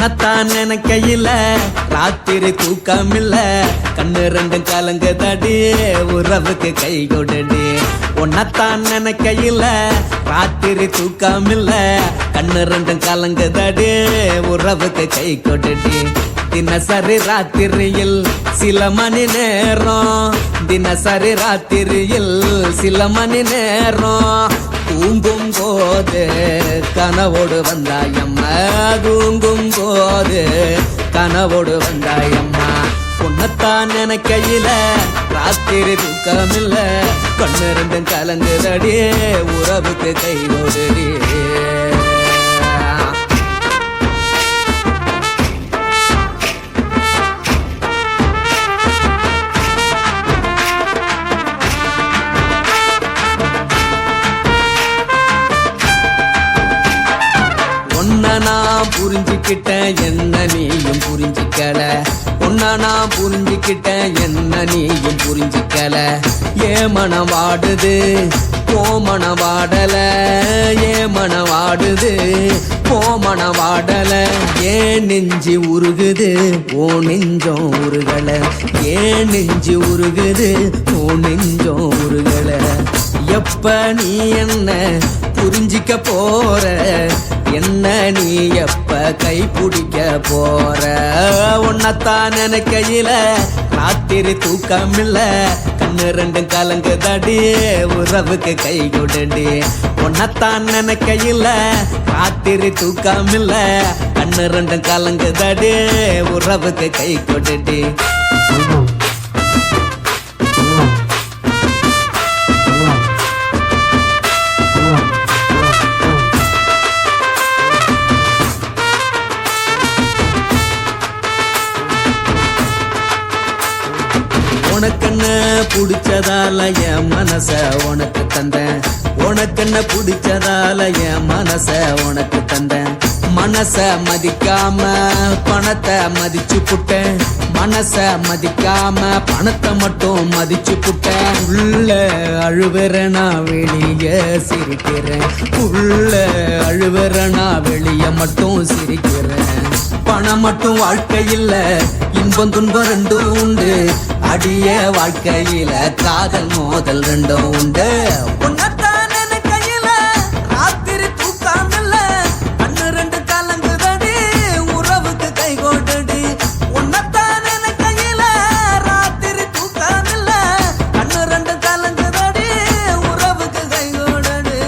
உன்னத்தான் நினைக்கையில ராத்திரி தூக்கமில்ல கண்ணு ரெண்டும் கலங்குதடி உறவுக்கு கை கொடுடி உன்னத்தான் நினைக்கையில ராத்திரி தூக்கமில்ல கண்ணு ரெண்டும் கலங்குதடி உறவுக்கு கை கொடுடி தினசரி ராத்திரியில் சில மணி நேரம் தினசரி ராத்திரியில் சில மணி நேரம் தூங்கும் போது கனவோடு வந்தாயம்மா தூங்கும் போது கனவோடு வந்தாயம்மா உன்னத்தான் நினைக்கையில ராத்திரி தூக்கமில்ல கண்ணு ரெண்டும் கலங்குதடி உறவுக்கு கை ஓடுடி நான் புரிஞ்சுக்கிட்டேன் என்ன நீயும் புரிஞ்சிக்கல உன்ன நான் புரிஞ்சுக்கிட்டேன் என்ன நீயும் புரிஞ்சிக்கல ஏன் மனம் வாடுது போ மனம் வாடல ஏன் மனம் வாடுது போ மனம் வாடல ஏன் நெஞ்சு உருகுது ஓ நெஞ்சம் உருகல ஏன் நெஞ்சு உருகுது ஓ நெஞ்சம் உருகல எப்ப நீ என்ன புரிஞ்சிக்க போற என்ன நீ எப்ப கை பிடிக்க போற உன்னத்தான் நினைக்கையில ராத்திரி தூக்கமில்ல கண்ணு ரெண்டும் கலங்குதடி உறவுக்கு கை கொடுடி உன்னத்தான் நினைக்கையில ராத்திரி தூக்கமில்ல கண்ணு ரெண்டும் கலங்குதடி உறவுக்கு கை கொடுடி உனக்கென்ன பிடிச்சதால என் மனச உனக்கு தந்தேன் உனக்கென்ன பிடிச்சதால என் மனச உனக்கு தந்தேன் மனச மதிக்காம பணத்தை மதிச்சு புட்டேன் மனச மதிக்காம பணத்தை மட்டும் மதிச்சு புட்டேன் உள்ள அழுவுறனா வெளிய சிரிக்கிறேன் உள்ள அழுவுறனா வெளிய மட்டும் சிரிக்கிறேன் பணம் மட்டும் வாழ்க்கையில் இன்பம் துன்பம் ரெண்டும் உண்டு அடிய வாழ்க்கையில காதல் மோதல் ரெண்டும் உண்டு உன்னத்தான் நினைக்கையில ராத்திரி தூக்கமில்ல கண்ணு ரெண்டு கலங்குதடி உறவுக்கு கை கொடுடி உன்னத்தான் நினைக்கையில ராத்திரி தூக்கமில்ல கண்ணு ரெண்டு கலங்குதடி உறவுக்கு கை கொடுடி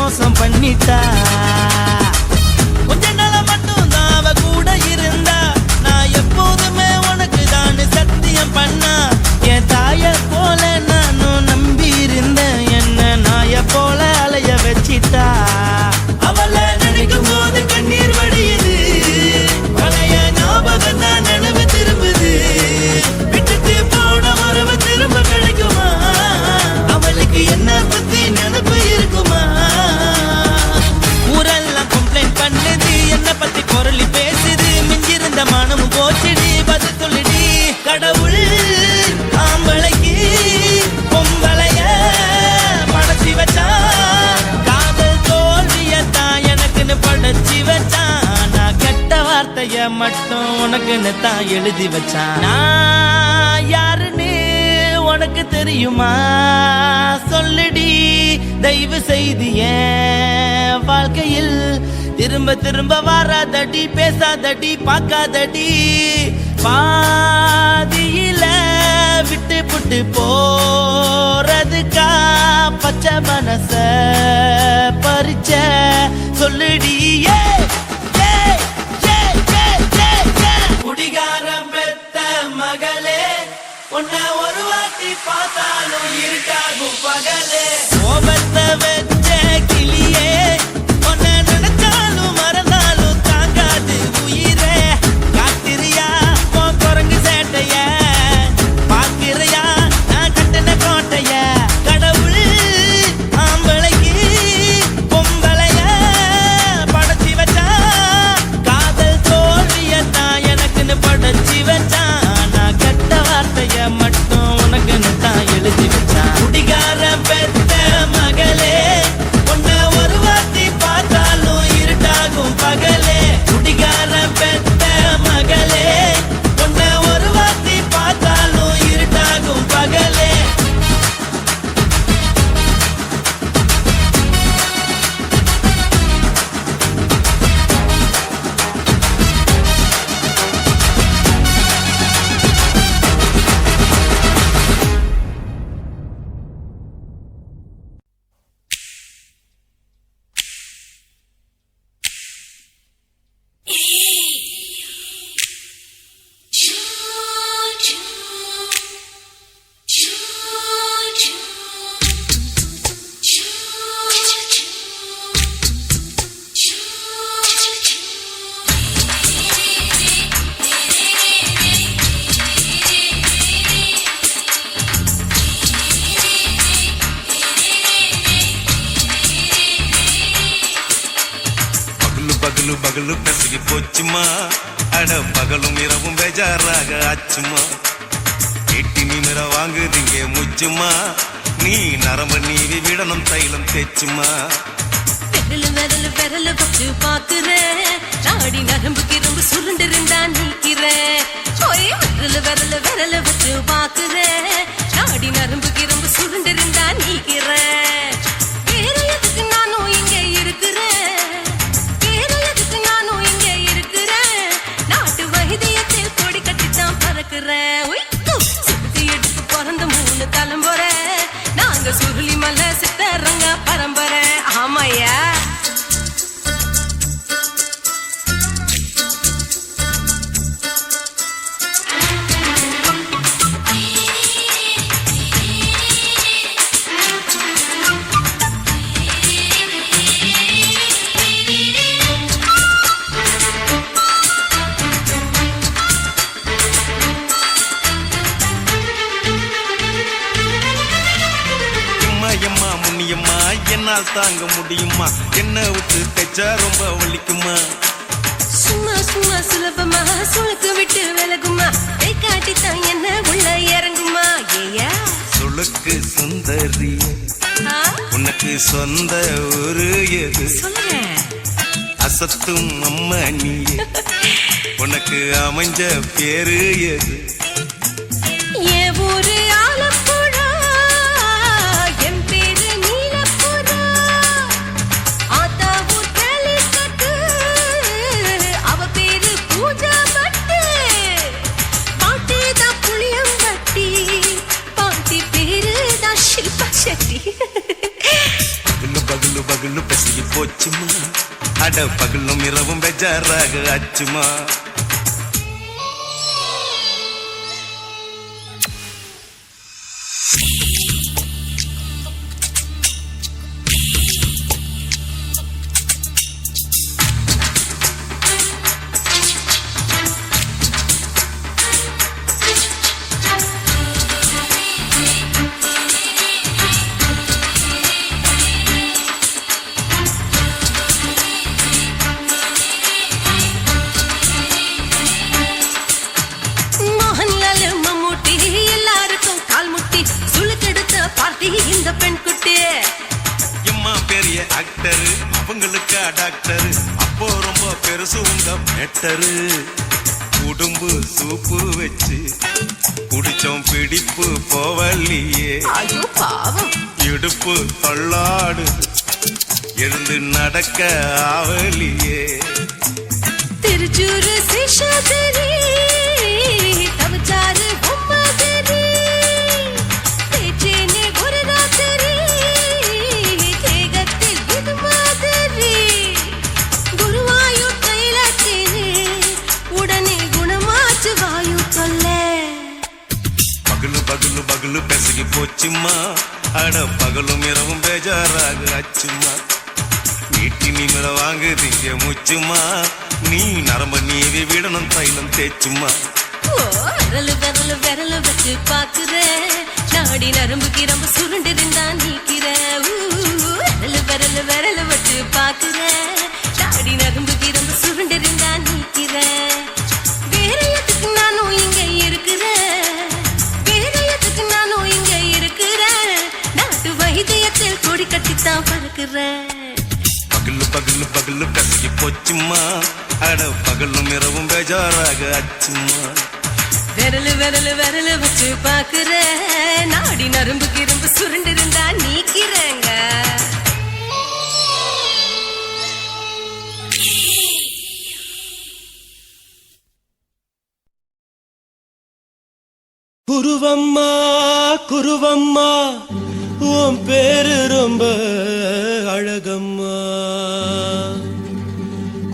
மோசம் பண்ணிட்டா கொஞ்ச நாள மட்டும் தான் அவ கூட இருந்தா நான் எப்போதுமே உனக்கு தான் சத்தியம் பண்ணா என் தாய போல நானும் நம்பி இருந்தேன் என்ன நாய போல அலைய வச்சிட்டா அவளை நினைக்கும் போது கண்ணீர் வடியுது பழைய ஞாபகம் தான் நினைவு திரும்புது விட்டுட்டு போன உறவு திரும்ப கிடைக்குமா அவளுக்கு என்ன பத்தி நினைப்பு இருக்குமா ஊரெல்லாம் கம்ப்ளைண்ட் பண்ணுது என்ன பத்தி குரலி பேசுது மிஞ்சிருந்த மனமும் போச்சுடி பதில் சொல்லுடி கடவுள் ஆம்பளைக்கு பொம்பளைய படைச்சி வச்சா காதல் தோல்வியத்தான் எனக்குன்னு படைச்சி வச்சான் நான் கெட்ட வார்த்தைய மட்டும் உனக்குன்னு தான் எழுதி வச்சான் நான் யாருன்னு உனக்கு தெரியுமா சொல்லுடி தயவு செய்து என் வாழ்க்கையில் திரும்ப திரும்ப வராதடி பேசாதடி பார்க்காதடி பாதியில விட்டு புட்டு போறதுக்கா பச்சை மனச பறிச்ச சொல்லுடி குடிகாரம் பெத்த மகளே உன்னை ஒரு வாட்டி பார்த்தாலும் இருக்காகும் பகலே கோபத்தை வச்ச கிளியே உன்னை நினைச்சாலும் மறந்தாலும் தாங்காது உயிரே காத்திரியா உன் குரங்கு சேட்டைய பாக்கிறியா நான் கட்டின கோட்டைய கடவுள் ஆம்பளைக்கு பொம்பளைய படைச்சி வச்சா காதல் தோல்வியத்தான் எனக்குன்னு படைச்சி வச்சான் நான் கெட்ட வார்த்தைய மட்டும் உனக்குன்னு தான் எழுதி வச்சான் குடிகார பெத்த மகளே உன்னை ஒரு வாட்டி பார்த்தாலும் இருட்டாகும் பகலே குடிகார பெத்த மகளே உன்னை ஒரு வாட்டி பார்த்தாலும் இருட்டாகும் பகலே பகலு பகலு பசிக்கு போச்சுமா அட பகலும் இரவும் பேஜாராக ஆச்சுமா எட்டி நிமிர வாங்குறீங்க முச்சுமா நீ நரம்ப நீவி விடணும் தைலம் தேச்சுமா விரலு விரலு விரலு வச்சு பாக்குறேன் நாடி நரம்பு கிரம்பு சுருண்டு இருந்தா நீக்கிறேன் விரலு விரலு விரலு வச்சு பாக்குறேன் நாடி நரம்பு கிரம்பு சுருண்டு இருந்தா நீக்கிறேன் வேற எதுக்கு நானும் இங்க இருக்கிறேன் வேற எதுக்கு நானும் இங்க இருக்கிறேன் நாட்டு வைத்தியத்தில் கொடி கட்டித்தான் பறக்குறேன் சுத்தி எடுத்து பிறந்த 3 தலைமுறை நாங்க சுருளி மலை சித்தரங்க பரம்பரை ஆமாயா எம்மா முன்னியம்மா என்னால் தாங்க முடியுமா என்ன விட்டு தைச்சா ரொம்ப வலிக்குமா சும்மா சும்மா சுலபமா சுளுக்கு விட்டு விலகுமா கை காட்டித்தான் என்ன உள்ள இறங்குமா ஏயா சுளுக்கு சுந்தரி உனக்கு சொந்த ஒரு எது சொல்றேன் அசத்தும் அம்மா நீ உனக்கு அமைஞ்ச பேரு எது என் ஊரு ஆலப்புழா என் பேரு நீலப்புறா ஆத்தா ஊர் கேலிக்கட்டு அவ பேரு பூஜா பட்டு பாட்டி தான் புளியம்பட்டி பாட்டி பேரு தான் ஷில்பா செட்டி பகலு பகலு பகலு பெச அட பகலும் இரவும் பெஜாராக ஆச்சுமா மோகன்லால் மம்மூட்டி எல்லாருக்கும் கால் முட்டி சுளுக்கெடுத்த பார்ட்டி இந்த பெண் குட்டி எம்மா பெரிய ஆக்டரு அவங்களுக்கா டாக்டரு அப்போ ரொம்ப பெருசு உங்க மேட்டரு உடும்பு சூப்பு வச்சு குடிச்சோம் பிடிப்பு போவல்லையே ஐயோ பாவம் இடுப்பு தள்ளாடு எழுந்து நடக்க ஆவலியே திருச்சூர் சேஷாதிரி தவச்சாரு பொம்மாதிரி தேச்சேனே ஒரு ராத்திரி தேகத்தில் இது மாதிரி குருவாயூர் தைலத்தினே உடனே குணமாச்சு வாயு தொல்லை பகலு பகலு பகலு பெசகி போச்சுமா அட பகலும் இரவும் பேஜாராக ஆச்சுமா நீட்டி நிமிர வாங்குதீங்க முச்சுமா நீ நரம்ப நீவி விடணும் தைலம் தேச்சுமா ஓ, விரலு விரலு விரலு வச்சு பாக்குறேன் நாடி நரம்பு கிரம்பு சுருண்டிருந்தா நீக்கிறேன் விரலு விரலு விரலு வச்சு பாக்குறேன் நாடி நரம்பு கிரம்பு சுருண்டிருந்தா நீக்கிறேன் வேற எதுக்கு நானும் இங்க இருக்கிறேன் வேற எதுக்கு நானும் இங்க இருக்கிறேன் நாட்டு வைத்தியத்தில் கொடி கட்டித்தான் பறக்கிறேன் பகலு பகலு பகலு பெசகி போச்சுமா அட பகலும் இரவும் பேஜாராக ஆச்சுமா விரலு விரலு விரலு வச்சு பாக்குறேன் நாடி நரம்பு கிரம்பு சுருண்டிருந்தா நீக்கிறேங்க குருவம்மா குருவம்மா உன் பேரு ரொம்ப அழகம்மா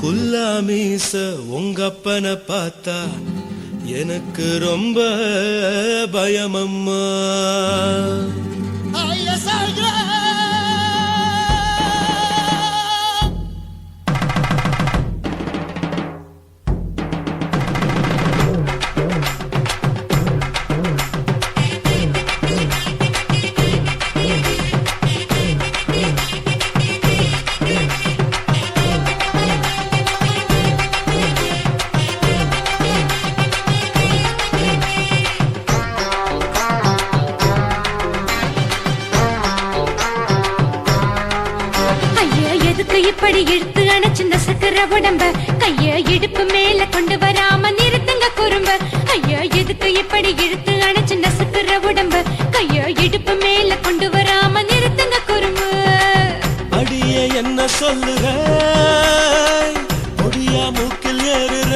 குல்லாமீச உங்கப்பனை பார்த்தா எனக்கு ரொம்ப பயமம்மா இப்படி இழுத்து அணைச்சிருந்த சக்கர உடம்ப கைய இடுப்பு மேல கொண்டு வராம நிறுத்துங்க குறும்ப ஐயா எதுக்கு இப்படி இழுத்து அணைச்சிருந்த சக்கர உடம்ப கைய இடுப்பு மேல கொண்டு வராம நிறுத்துங்க குறும்பு அடிய என்ன சொல்லுற பொடியா மூக்கில் ஏறுற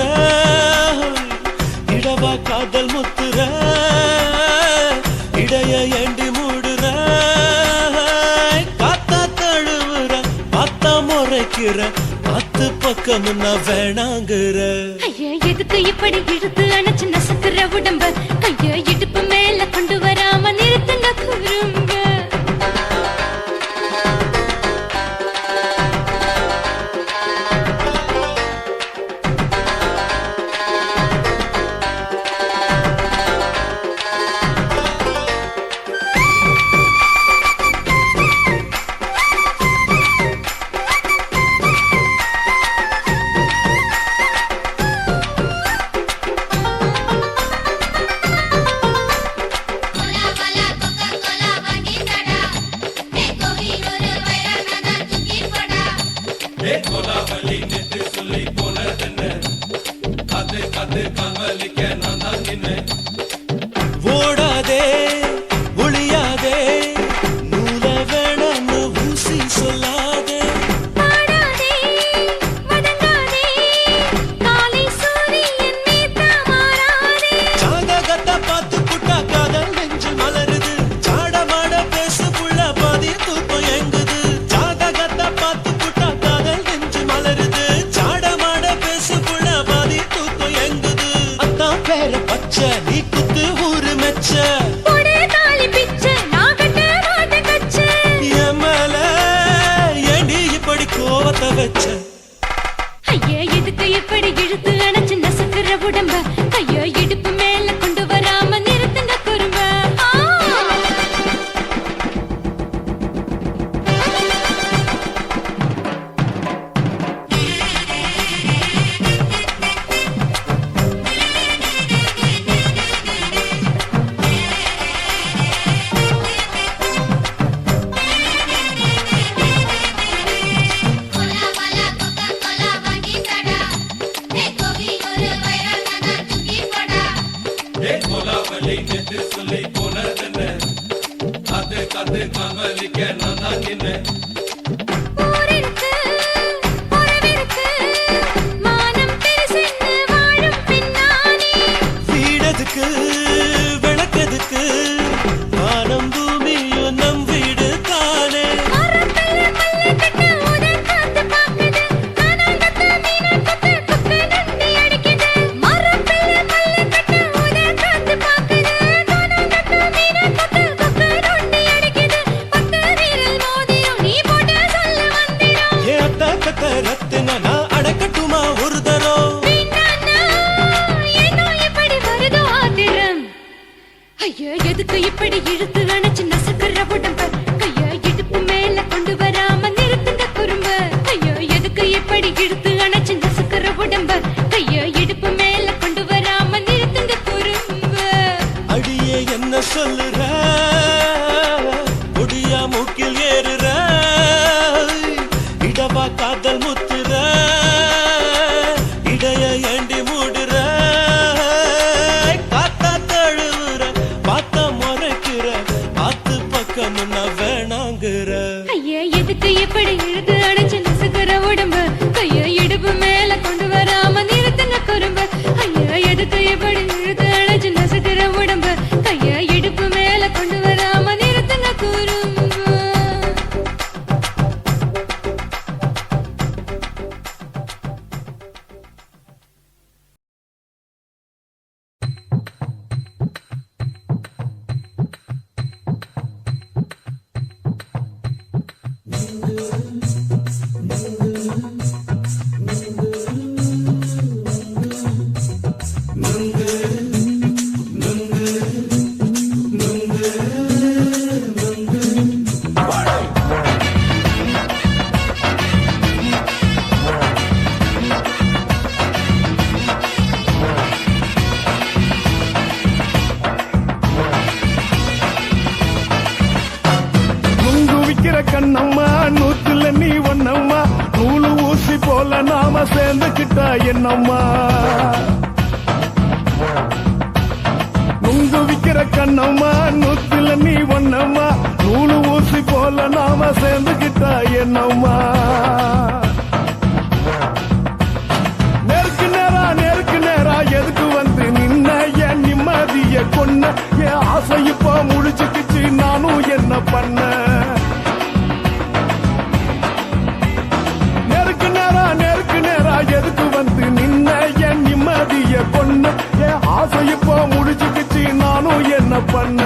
இடவா காதல் முத்துற இடைய ஏண்டி மூடுற காத்தா தழுவுற பார்த்தா முறைக்கிற பத்து பக்கம் நான் வேணாங்குற ஐயா எதுக்கு இப்படி இழுத்து அணைச்சு நசுக்குற உடம்ப கைய இடுப்பு மேல கொண்டு வராம நிறுத்துங்க குறும்ப Hola, hola. ஊரிருக்கு, உறவிருக்கு, மானம் பெருசென்னு வாழும் பெண்ணானே. வீடதுக்கு விளக்கதுக்கு வானம் பூமியும் நம் வீடு தானே. மரத்துல மல்லு கட்டு உதர் காத்து பாக்குது, கானாங்கத்து மீனாங்கத்து கொக்கு நொண்டி அடிக்குது. மரத்துல மல்லு கட்டு உதர் காத்து பாக்குது, கானாங்கத்து மீனாங்கத்து கொக்கு நொண்டி அடிக்குது. பத்து வீரல் மோதிரம் நீ போட்டு சொல்ல வந்திடும். ஏ அத்த கத்த ரத்தின நான் அடக்கட்டுமா ஒரு தரம். வேண்டாண்ணா, ஏனோ இப்படி வருதோ ஆத்திரம். ஐயா, எதுக்கு இப்படி இழுத்து அணைச்சு நசுக்குற உடம்ப? கைய இடுப்பு மேல கொண்டு வராம நிறுத்துங்க குறும்ப. ஐயா, எதுக்கு இப்படி இழுத்து அணைச்சு நசுக்குற உடம்ப? கைய இடுப்பு மேல கொண்டு வராம நிறுத்துங்க குறும்ப. அடியே என்ன சொல்லுற, ஒடியா மூக்கில் ஏறுற, இடவா காதல் முத்துற, இடைய ஏண்டி மூடுற, காத்தா தழுவுற, பார்த்தா முறைக்கிற, பார்த்து பக்கம் நான் வேணாங்கிற. ஐயா, எதுக்கு இப்படி இழுத்து அணைச்சு நசுக்குற உடம்ப? கைய இடுப்பு மேல கொண்டு வராம நிறுத்துங்க குறும்ப. ஐயா, எதுக்கு இப்படி இழுத்து அணைச்சு நசுக்குற உடம்ப? கைய இடுப்பு மேல கொண்டு வராம நிறுத்துங்க குறும்ப. நுங்கு விக்கிற கண்ணம்மா, நூத்துல நீ ஒண்ணம்மா, நூலு ஊசி போல நாம சேர்ந்துக்கிட்டா என்னம்மா. நுங்கு விக்கிற கண்ணம்மா, நூத்துல நீ ஒண்ணம்மா, நூலு ஊசி போல நாம சேர்ந்துக்கிட்டா என்னம்மா. நெருக்கு நேரா எதுக்கு வந்து நின்ன? என் நிம்மதிய கொன்ன, என் ஆசை இப்ப முடிச்சுக்கிச்சு, நானும் என்ன பண்ண? நெருக்கு நேரா எதுக்கு வந்து நின்ன? என் நிம்மதிய கொன்ன, என் ஆசை இப்ப முடிச்சுக்கிச்சு, நானும் என்ன பண்ண?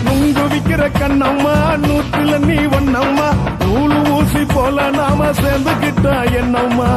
நுங்கு விக்கிற கண்ணம்மா, நூத்துல நீ ஒண்ணம்மா, நூலு ஊசி போல நாம சேர்ந்துக்கிட்டா என்னம்மா.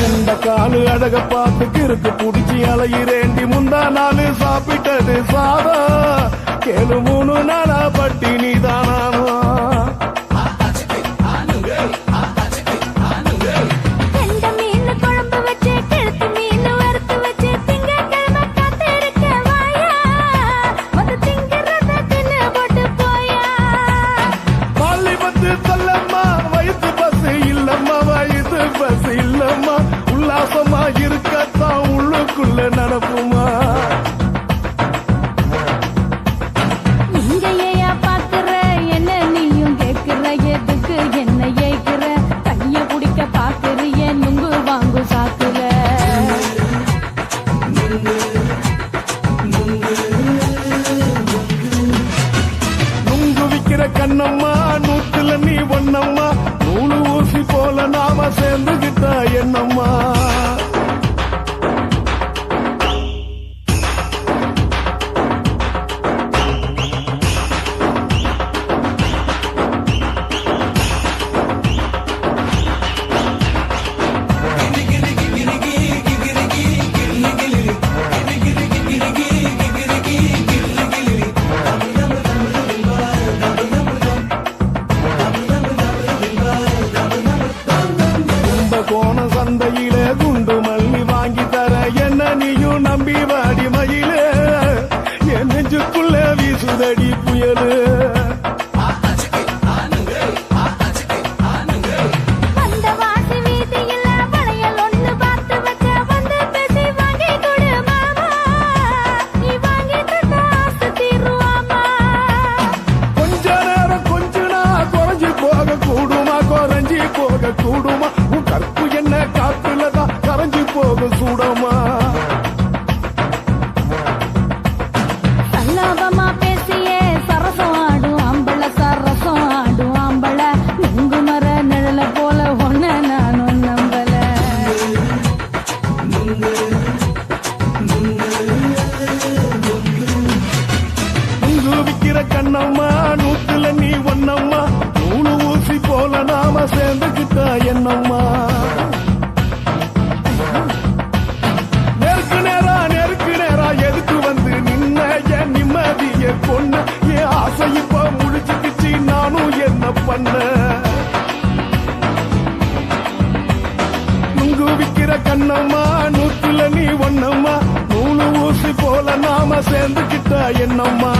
இந்த காலு அழக பார்த்து கிறுக்கு புடிச்சி அலையிறேண்டி. முந்தா நாள் சாப்பிட்டது சாதம், கேளு 3 நாளா பட்டினி தானானோ. கெண்ட மீன் குழம்பு வச்சு, கெளுத்து மீன் வறுத்து வச்சு, திங்கட்கிழமை காத்திருக்க வாயா, மொத திங்கிறத தின்னு போட்டு போயா. பள்ளி பத்து சொல்லம்மா, வயசு பஸ் இல்லம்மா, வயசு பஸ் இல்லம்மா, உல்லாசமா இருக்கத்தான் உள்ளுக்குள்ள நடப்புமா. நீங்க ஏயா பாக்குற, என்ன நீயும் கேக்குற, எதுக்கு என்ன ஏய்க்கிற? கைய பிடிக்க பாக்குறிய, நுங்கு வாங்கு சாக்குற. நுங்கு விக்கிற கண்ணம்மா, நூத்துல நீ ஒண்ணம்மா, நூலு ஊசி போல நாம சேர்ந்துகிட்டா என்னம்மா. உள்ளுக்குள்ள வீசுதடி புயலு அந்த வாசி வீதியில வளையல் ஒண்ணு பார்த்து வச்ச வந்து பேசி வாங்கி கொடு மாமா நீ வாங்கி தந்தா ஆசை தீருவாமா கொஞ்ச நேரம் கொஞ்ச நான் குறைஞ்சி போக கூடுமா குறைஞ்சி போக கூடுமா உன் கற்பு என்ன காத்துலதான் கரைஞ்சி போக சூடமா சல்லாபமா பேசியே சரசம் ஆடும் ஆம்பள சரசம் ஆடும் ஆம்பள நுங்கு மர நிழல போல ஒன்ன நானும் நம்பல உங்கு விக்கிற கண்ணம்மா நூத்துல நீ ஒன்னம்மா நூலு ஊசி போல நாம சேர்ந்துக்கிட்டா என்னம்மா நெருக்கு நேரா எதுக்கு வந்து நின்ன என் நிம்மதிய கொன்ன என் ஆசை இப்ப முடிச்சுக்கிச்சு நானும் என்ன பண்ண நுங்கு விக்கிற கண்ணம்மா நூத்துல நீ ஒன்னம்மா நூலு ஊசி போல நாம சேர்ந்துக்கிட்டா என்னம்மா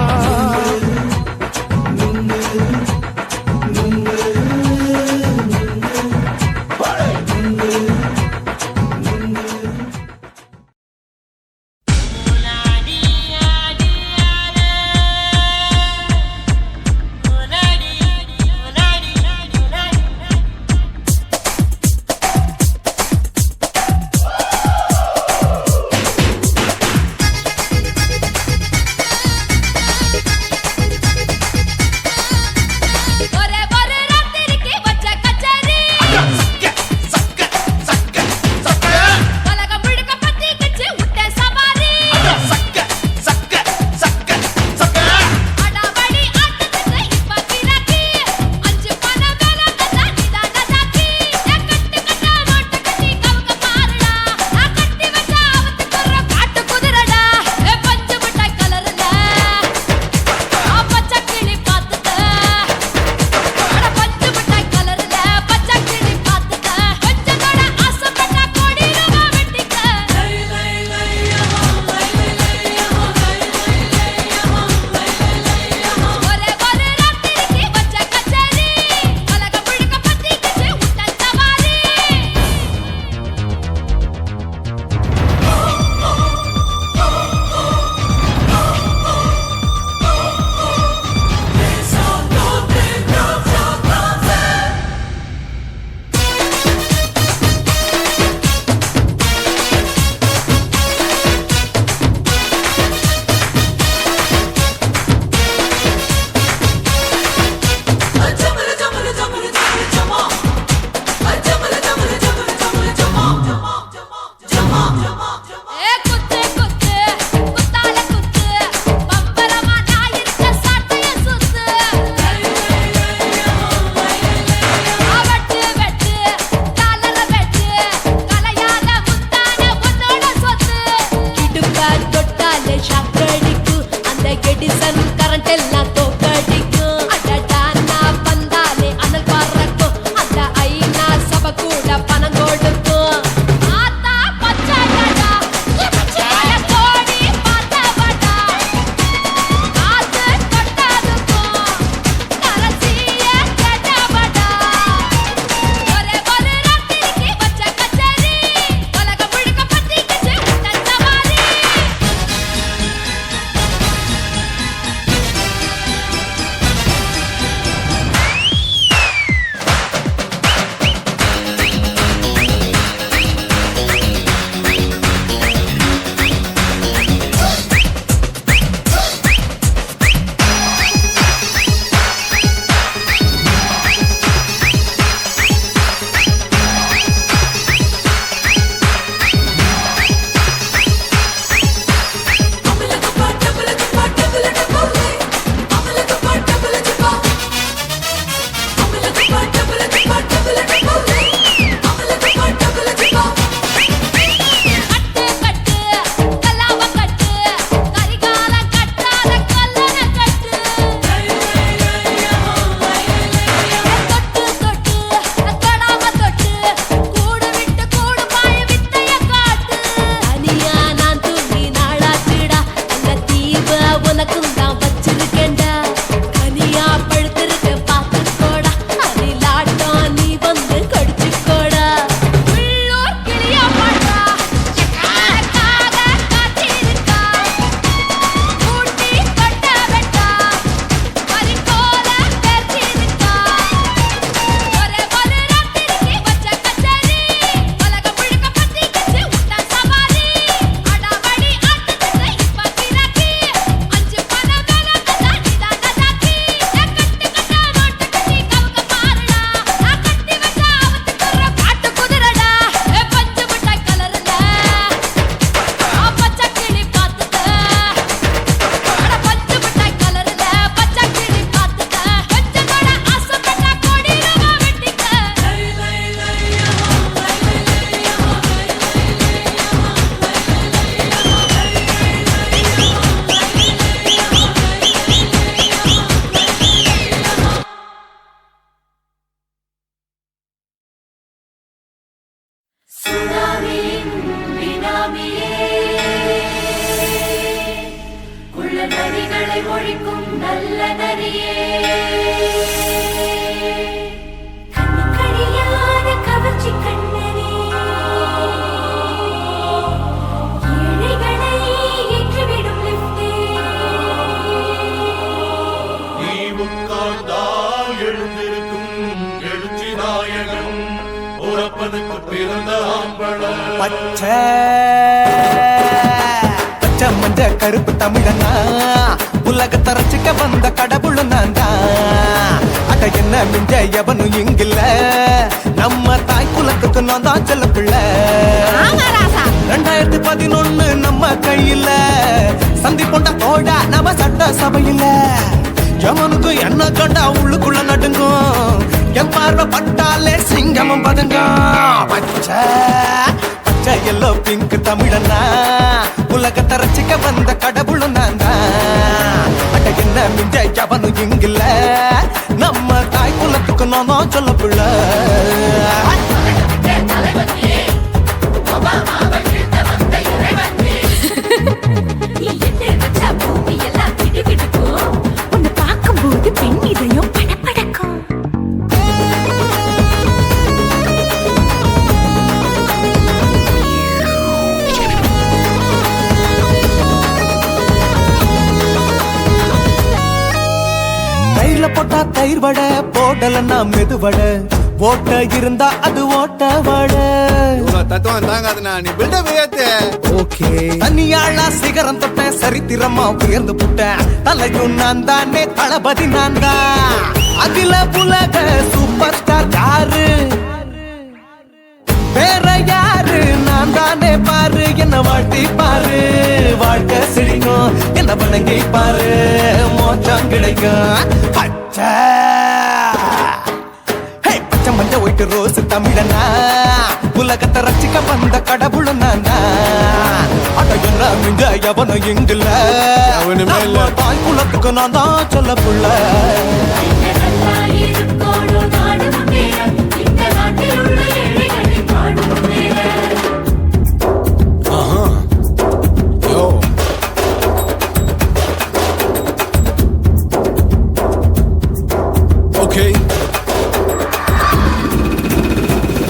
குறைகளை ஒழிக்கும் நல்ல நரியே கண்ணுக்கடியான கவர்ச்சி கண்ணனே ஏழைகளை ஏற்றிவிடும் லிப்டே நீ உட்கார்ந்தால் எழுந்திருக்கும் எழுச்சி நாயகன் உறப்பனுக்கு பிறந்த ஆம்பளம் பச்சை பச்சை மஞ்ச கருப்பு தமிழனா உலகத்தை ரசிக்க வந்த கடவுள் நான் தான் அட என்ன மிஞ்ச எவனும் இங்கில்ல நம்ம தாய் குலத்துக்கு நான் தான் செல்ல பிள்ளை 2011 நம்ம கையில சந்திப்பொண்ட தோட நம்ம சட்ட சபையில எவனுக்கு என்ன கண்டா உள்ளுக்குள்ள நடுங்கும் என் பார்வை பட்டாலே சிங்கமும் பதுங்கும் பச்சை பச்சை எல்லோ பிங்க் தமிழனா உலகத்தை ரசிக்க வந்த கடவுளும் நான் தான் அட என்ன மிஞ்ச எவனும் இங்கில்ல நம்ம தாய் குலத்துக்கு நான் தான் சொல்ல பிள்ளை நீ எட்டு வச்ச பூமி எல்லாம் கிடுகிடுக்கும் உன்னை பார்க்கும்போது பெண் இதயம் படபடக்கும் தயிர்ல போட்டா தயிர் வடை போடலன்னா மெது வடை ஓட்ட இருந்தா அது ஓட்ட வடை தத்துவம் தாங்காதுண்ணா நீ பில்டப் ஏத்து ஓகே தனியாளா சிகரம் தொட்டேன் சரித்திரமா உயர்ந்து புட்டேன் தலையும் நான் தானே தளபதி நான் தான் அகில உலக சூப்பர் ஸ்டார் யாரு வேற யாரு நான் தானே பாரு என்ன வாழ்த்தி பாரு வாழ்க்கை சிரிக்கும் என்ன வணங்கி பாரு மோட்சம் கிடைக்கும் பச்சை பச்சை மஞ்ச ஒயிட்டு ரோஸ் தமிழனா உலகத்தை ரசிக்க வந்த கடவுள் நான் தான் அட என்ன மிஞ்ச எவனும் இங்கில்ல எவனுமே இல்ல. நம்ம தாய் குலத்துக்கு நான் தான் சொல்ல புள்ள இருக்கோடும் நாடு முன்னேற இந்த நாட்டில் உள்ள ஏழைகளை பாடும் முன்னேற யோ okay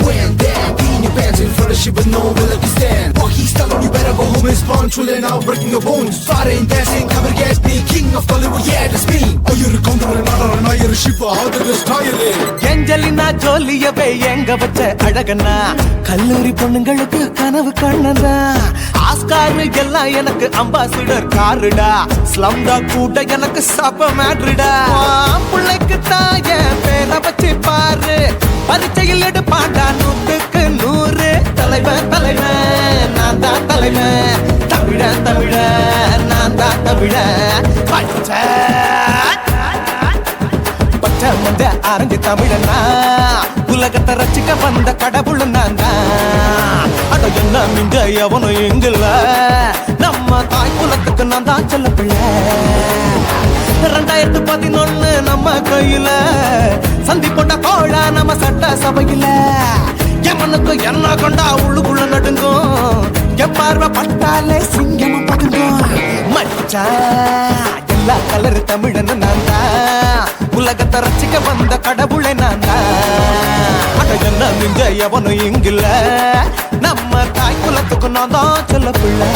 Wham bam, beating your pants in front of shit with no will to stand. While he's telling you better go home and spawn, chillin' out, breaking your bones. Fighting, dancing, cover gas, being king of Hollywood, yeah, that's me. Oh, you're a condor and not you're a shipper, how did this tire it? Angelina ஜோலியவே எங்க வச்ச அழகனா கல்லூரி பொண்ணுங்களுக்கு கனவு கண்ணனா Oscar எல்லாம் எனக்கு ambassador காருடா ஸ்லம்டா கூட எனக்கு சப்ப மேட்ருடா பிள்ளைக்கு தாய பேரை வச்சு பாரு பரீட்சையில் எடுப்பாண்டா 100க்கு 100 தலைவன் தலைவன் நான் தான் தலைவன் தமிழன் தமிழன் நான் தான் தமிழன் பச்சை பச்சை மஞ்ச ஆரஞ்சு தமிழனா உலகத்தை ரசிக்க வந்த கடவுள் நான் தான் அட என்ன மிஞ்ச எவனும் எங்கில்ல நம்ம தாய் குலத்துக்கு நான் தான் சொல்ல பிள்ளை 2011 நம்ம கையில சந்திப்பொண்ட தோழா நம்ம சட்ட சபையில எவனுக்கு என்ன கொண்டா உள்ளுக்குள்ள நடுங்கும் என் பார்வை பட்டாலே சிங்கமும் பதுங்கும் மச்சா எல்லா கலர் தமிழன் நான் தான் உலகத்தை ரசிக்க வந்த கடவுளை நான் தான் அட என்ன மிஞ்ச எவனும் இங்கில்ல நம்ம தாய் குலத்துக்கு நான் தான் சொல்ல பிள்ளை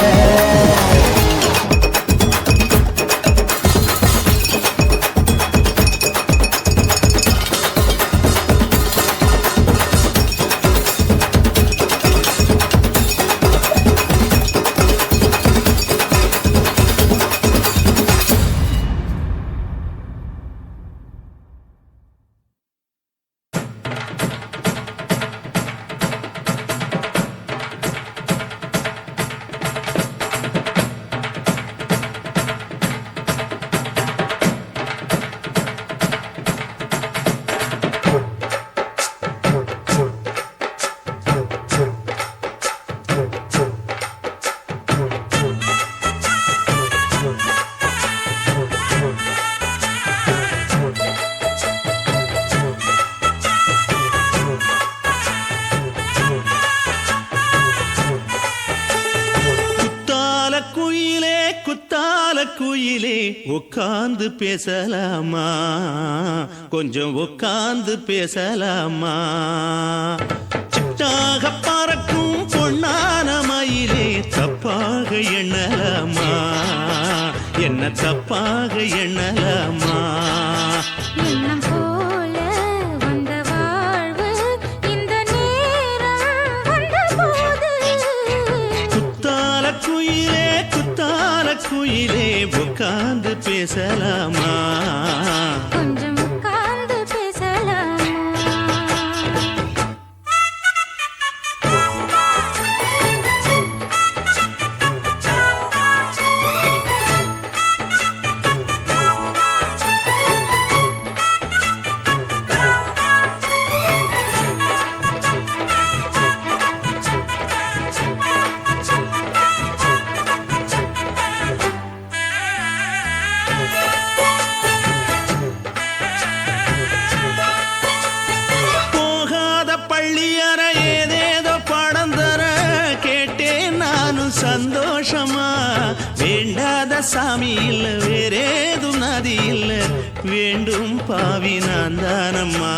உட்கார்ந்து பேசலாமா கொஞ்சம் உட்கார்ந்து பேசலாமா சிட்டாக பறக்கும் பொன்னான மயிலே தப்பாக எண்ணலாமா என்ன தப்பாக எண்ணலாமா எண்ணம் போல வந்த வாழ்வு இந்த நேரம் வந்தபோது குத்தால குயிலே உட்கார்ந்து பேசலாமா கொஞ்சம் உட்கார்ந்து பேசலாமா சந்தோஷமா வேண்டாத சாமி இல்ல வேறேதும் நதி இல்ல வேண்டும் பாவி நான் தானம்மா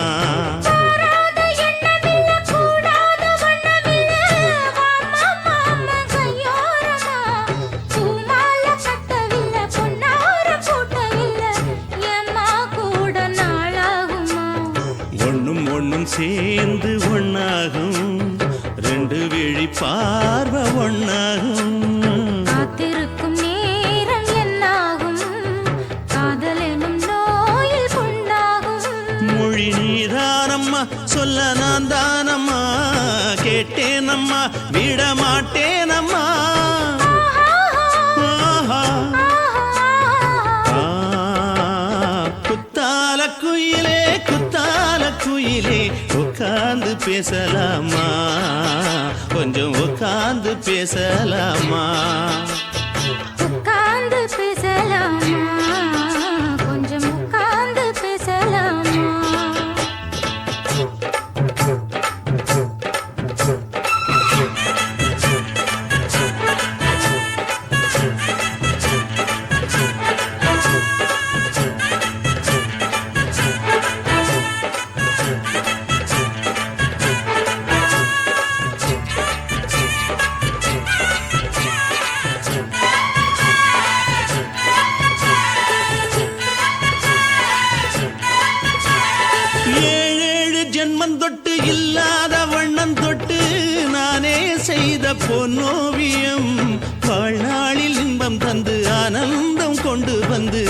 ஒண்ணும் ஒண்ணும் சேர்ந்து ஒண்ணாகும் ரெண்டு விழி பார்வை ஒண்ணாகும் காத்திருக்கும் நேரம் என்னாகும் காதல் எனும் நோயில் கொண்டாகும் மொழி நீதானம்மா சொல்ல நான் தானம்மா கேட்டேனம்மா விட மாட்டேனம்மா குத்தால குயிலே உட்கார்ந்து பேசலாமா கொஞ்சம் உட்கார்ந்து பேசலாமா உட்கார்ந்து பேசலாமா கொஞ்சம் உட்கார்ந்து பேசலாமா 7 ஜென்மம் தொட்டு இல்லாத வண்ணம் தொட்டு நானே செய்த பொன்னோவியம் வாழ்நாளில் இன்பம் தந்து ஆனந்தம் கொண்டு வந்து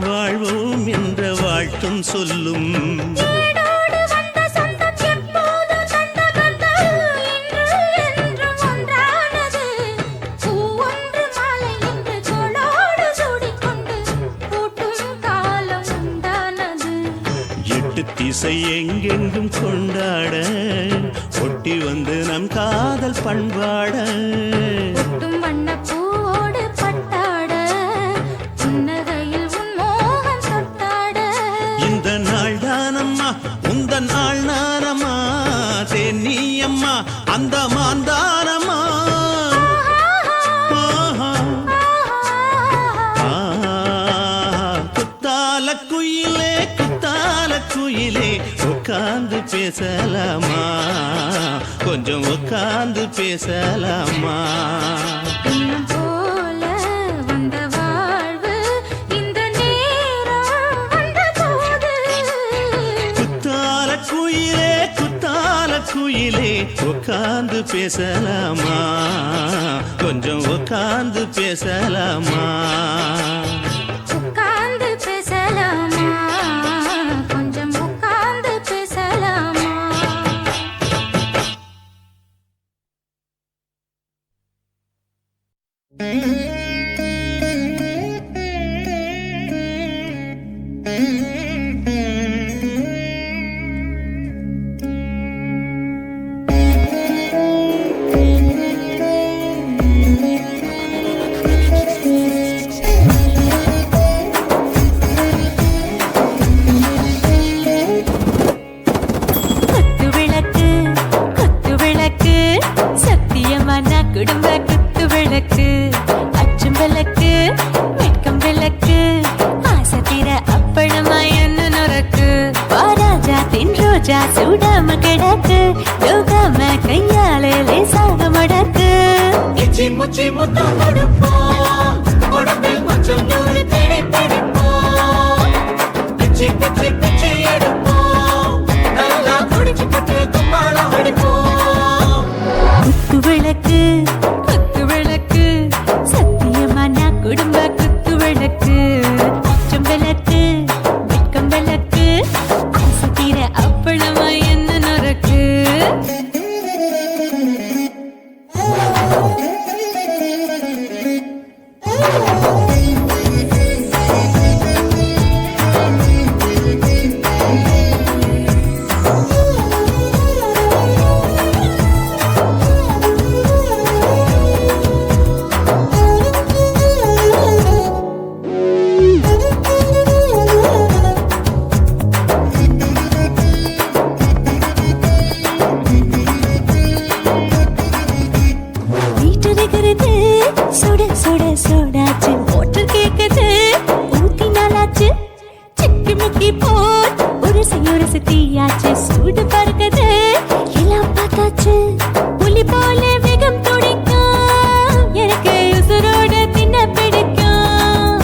வாழ்வோம் என்ற வாழ்த்தும் சொல்லும் திசை எங்கெங்கும் கொண்டாட ஒட்டி வந்து நம் காதல் பண்பாட வண்ணப்பூவோடு பட்டாட புன்னகையில் உன் மோகம் தொட்டாட இந்த நாள் தானம்மா உந்த நாள் நானம்மா தென்னியம்மா அந்த மாந்தானம்மா குயிலே உட்கார்ந்து பேசலாமா கொஞ்சம் உட்கார்ந்து பேசலாமா இன்னும் போல வந்த வாழ்வு இந்த நேரம் வந்தபோது குத்தால குயிலே உட்கார்ந்து பேசலாமா கொஞ்சம் உட்கார்ந்து பேசலாமா உட்கார்ந்து பேசலாமா கொஞ்சம் உட்கார்ந்து பேசலாமா சூடாம கிடக்கு யோகாம கையால லேசாக மடக்கு இச்சி முச்சி முத்தம் கொடுப்போம் உடம்பில் மச்சம் நூறு தேடி பிடிப்போம் பிச்சி பிச்சி பிச்சி எடுப்போம் நல்லா குடிச்சு பட்டு கும்மாளம் அடிப்போம் குத்து விளக்கு சத்தியமான குடும்ப குத்து விளக்கு பச்சம் விளக்கு வெட்கம் விளக்கு ஆசை தீர அப்பளமா என்ன நொறுக்கு வீட்டிருக்கிறது சுட சுட சுடாச்சு மோட்டர் கேக்குது ஊத்தி நாளாச்சு சிக்கி முக்கி போல் உரசி தீயாச்சு சூடு பறக்குது எல்லாம் பார்த்தாச்சு புலி போல வேகம் துடிக்கும் எனக்கு உசுரோட தின்ன பிடிக்கும்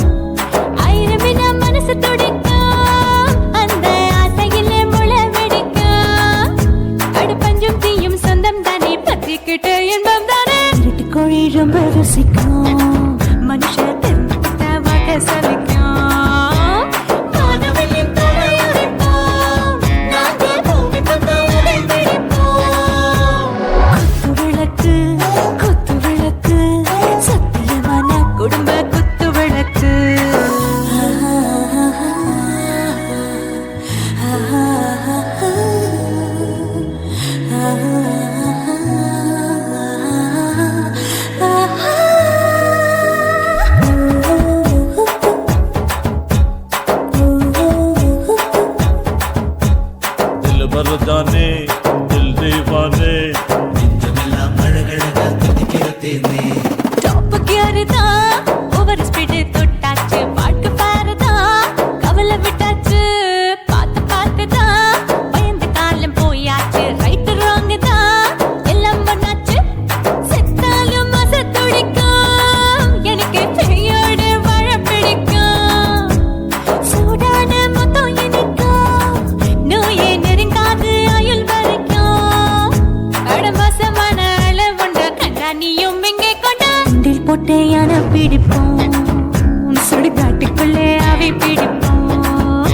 ஆயிரம் வினா மனசு துடிக்கும் அந்த ஆசையில முளை வெடிக்கும் அடுப்பஞ்சும் தீயும் சொந்தம் தானே பத்திக்கிட்டு இன்பம் தானே இருட்டு கோழி ரொம்ப ருசிக்கும் மனுஷ வாக சலிக்கும் மானவனின் தலையுரைப்போம் நாங்கள் பூமி பந்த உடை பிடிப்போம் குத்து விளக்கு சத்தியமான குடும்ப குத்து விளக்கு दिल मर्दाने दिल दीवाने டாப் கியர் தான் ஓவர் ஸ்பீட் தொட்டாச்சு பாட்டு பாருதான் கவலை விட்டாச்சு பார்த்து தான் பயந்து காலம் போயாச்சு ரைட் ராங் தான் எல்லாம் பண்ணாச்சு செத்தாலும் மச துடிக்கும் எனக்கு பெரியோடு வாழ பிடிக்கும் சூடான மொத்தம் இனிக்கும் நோயே நெருங்காது ஆயுள் வரைக்கும் கடமசமான அளவுண்ட கண்டானியும் இங்கே கொண்டா உண்டில் போட்டு யானை பிடிப்போம் சுடுகாட்டுக்குள்ளே அவை பிடிப்போம்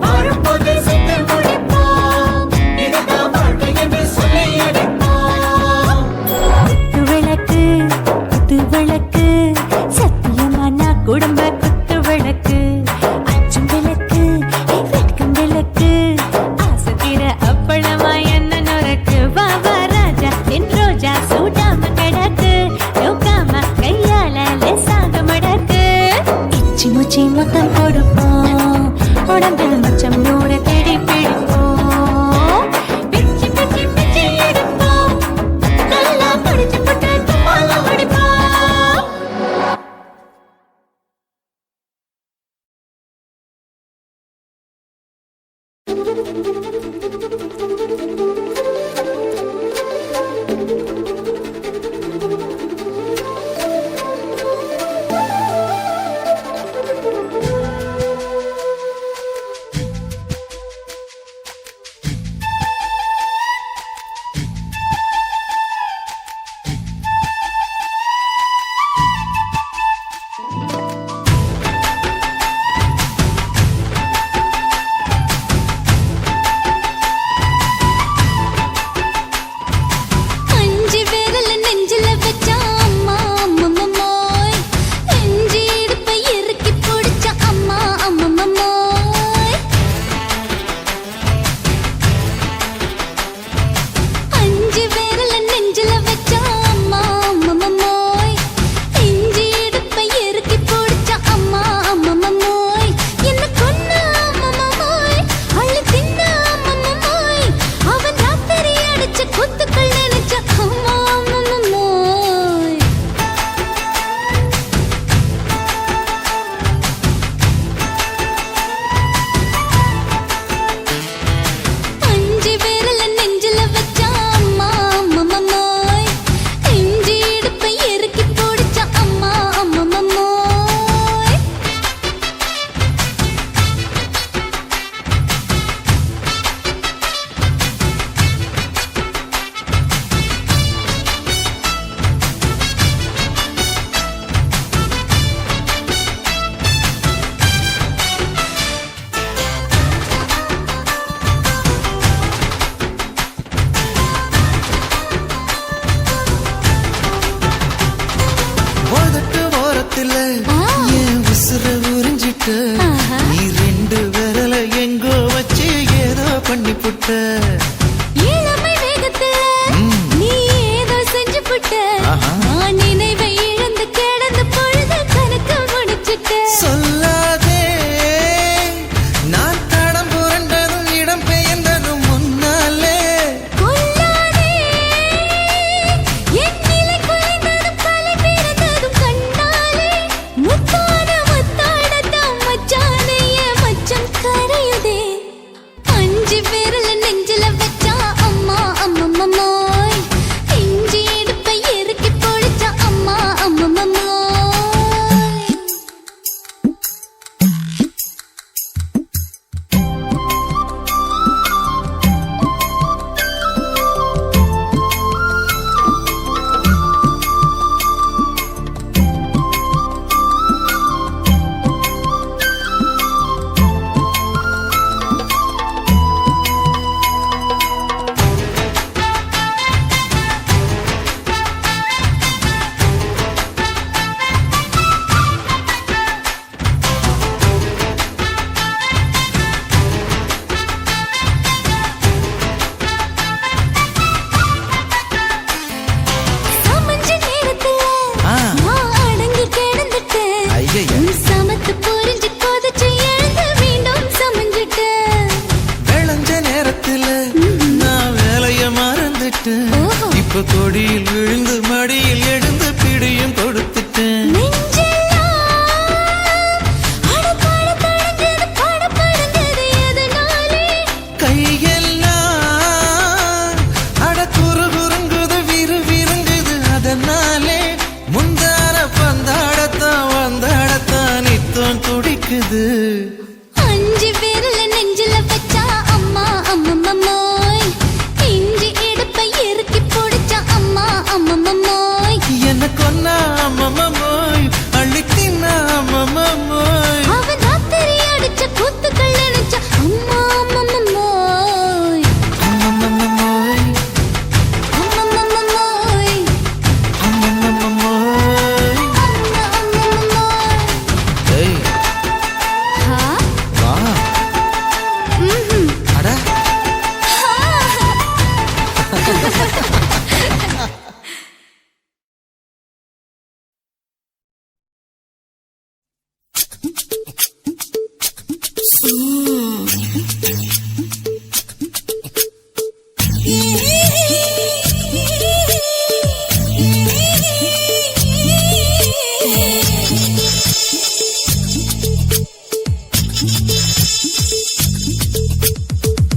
வரும்போது சிந்து முடிப்போம் இதுதான் வாழ்க்கை என்று சொல்லி அடிப்போம் குத்து விளக்கு சத்தியமான குடும்ப குத்து விளக்கு அச்சும் விளக்கு வெட்கம் விளக்கு ஆசை தீர அப்பளமா என்ன நொறுக்கு வா வா ராஜா என் ரோஜா சூடாம கிடக்கு யோகாம கையால லேசாக மடக்கு இச்சி முச்சி மொத்தம் கொடுப்போம் உடம்பில் மச்சம் நூறு தேடி பிடிப்போம் பிச்சி பிச்சி பிச்சி எடுப்போம் நல்லா படிச்சு போட்டு கும்மாளம் அடிப்போம்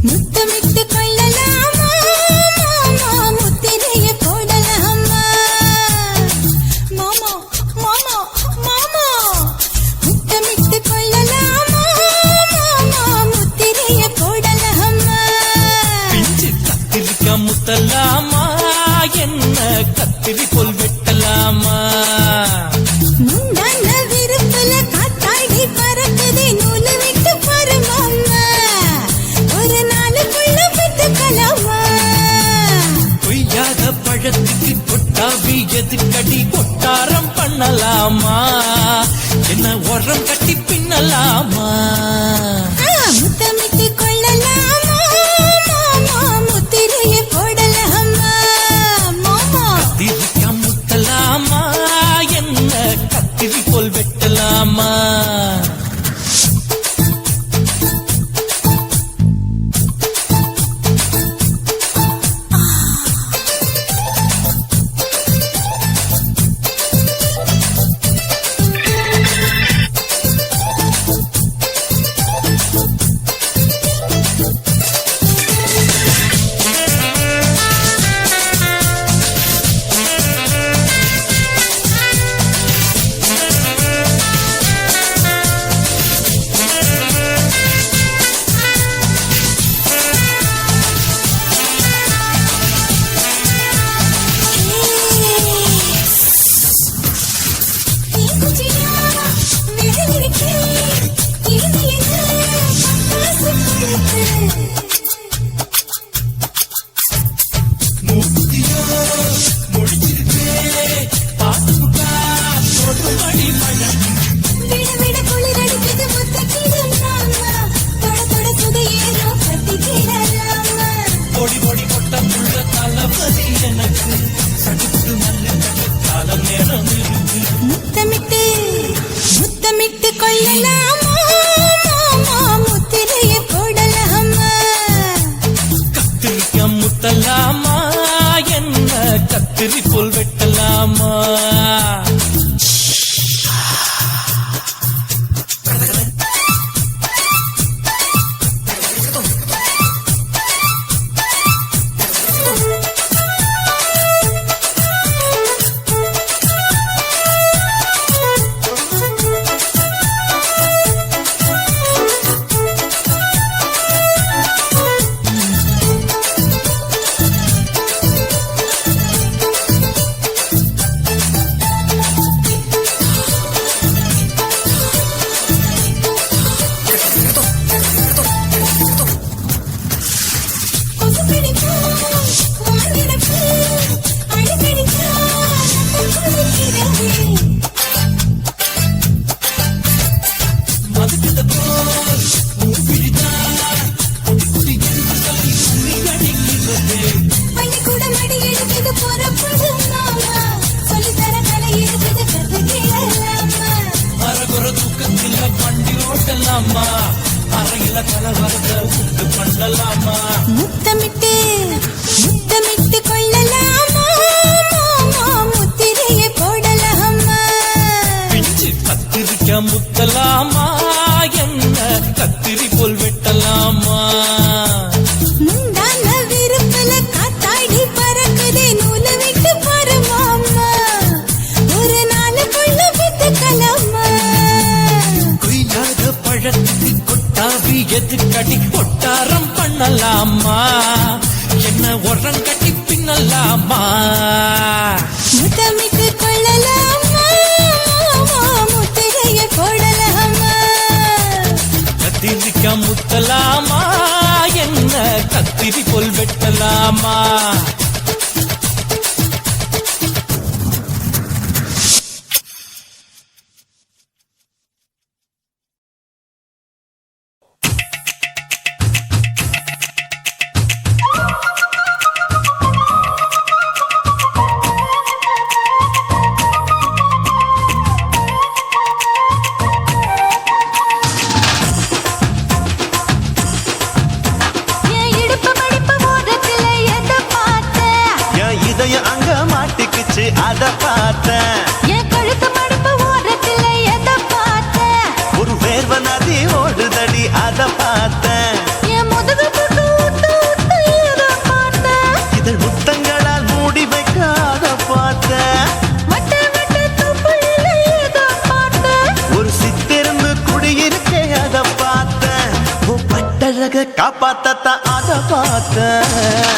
முத்தமிட்டு கொள்ளலாமா மாமா முத்திரைய போடலாமா மாமா மாமா மாமா முத்தமிட்டு கொள்ளலாமா மாமா முத்திரைய போடலாமா பிஞ்சு கத்திரிக்கா முத்தலாமா என்ன கத்திரி போல் வெட்டலாமா முந்தான விருப்பல காத்தாடி பறக்குதே நூலு விட்டு பாரு மாமா ஒரு நாளுக்குள்ள விட்டுக்கலாமா கொய்யாத பழத்துக்கு கொட்டாவி எதுக்கடி கொட்டாரம் பண்ணலாமா என்ன உரம் கட்டி பின்னலாமா முத்தமிட்டு கொள்ளலாமா மாமா முத்திரைய போடலாமா மாமா கத்திரிக்கா முத்தலாமா என்ன கத்திரி போல் வெட்டலாமா முத்தமிட்டு முத்தமிட்டு கொள்ளலாமா மாமா முத்திரைய போடலாமா கத்திரிக்கா முத்தலாமா என்ன கத்திரி போல் வெட்டலாமா பள்ளிக்கூட மடி எடுக்குது போறப்போது மாமா சொல்லித்தர கலை இருக்குது கத்துக்கலாமா அறகுற தூக்கத்தில் வண்டி ஓட்டலாமா அறையில கலவரத்தை உண்டு பண்ணலாமா முத்தமிட்டு முத்தமிட்டு கொள்ளலாமா மாமா முத்திரைய போடலாமா பிஞ்சு கத்திரிக்கா முத்தலாமா என்ன கத்திரி போல் வெட்டலாமா முந்தான விருப்பல காத்தாடி பறக்குதே நூலு விட்டு பாரு மாமா ஒரு நாளுக்குள்ள விட்டுக்கலாமா கொய்யாத பழத்துக்கு கொட்டாவி எதுக்கடி கொட்டாரம் பண்ணலாமா என்ன உரம் கட்டி பின்னலாமா முத்தமிட்டு கொள்ளலாமா மாமா முத்திரைய போடலாமா கத்திரிக்கா முத்தலாமா என்ன கத்திரி போல் வெட்டலாமா கட்டழக காப்பாத்தத்த அத பார்த்த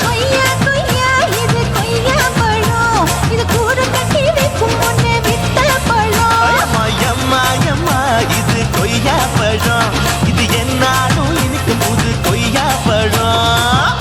கொய்யா கொய்யா இது கொய்யா பழம் இது கூட கட்டி வைக்கும் முன்னே வித்த பழம் எம்மா எம்மா இது கொய்யா பழம் இது என்னாலும் எனக்கு புது கொய்யா பழம்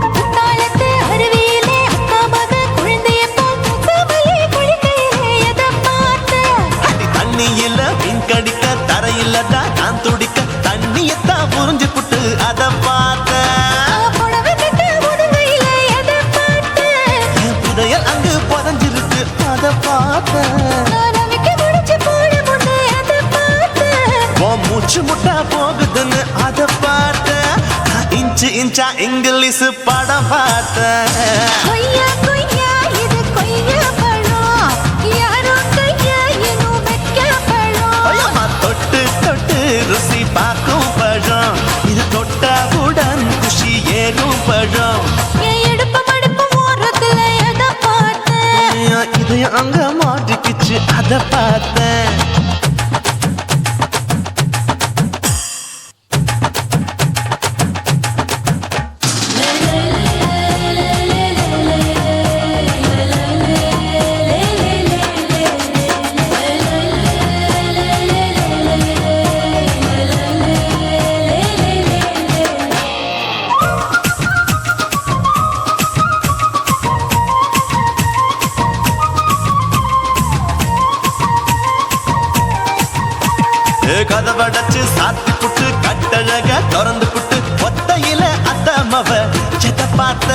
குத்தாலத்து அருவியிலே அக்கா மக குழந்தைய போல் முகவலி குளிக்கையிலே எதை பார்த்த தண்ணியில மீன் கடிக்க தரையில்லடா நான் துடிக்க தண்ணியத்தான் புரிஞ்சு புட்டு அத பார்த்த புடவை கட்ட முதுகையிலே எதை பார்த்த என் புதையல் அங்கு புதஞ்சிருக்கு அத பார்த்த நான் அவிக்க முடிச்சு போட முன்னே எதை பார்த்த உன் மூச்சு முட்டா போகுதுன்னு அத பார்த்த நான் இன்ச்சு இன்ச்சா இங்கிலீஷ் படம் பார்த்த கொய்யா கொய்யா இது கொய்யா பழம் யாரோ கையா இன்னும் வைக்க பழம் ஐயம்மா தொட்டு தொட்டு ருசி பார்க்கும் பழம் இது தொட்டாவுடன் குஷி ஏறும் பழம் என் இடுப்பு மடுப்பு ஓரத்துல எதை பார்த்த இது அங்க மாட்டிக்கிச்சு அத பார்த்தேன் கதவடைச்சு சாத்தி புட்டு கட்டழக திறந்து புட்டு ஒத்தையில அத்தமவ செத்த பார்த்த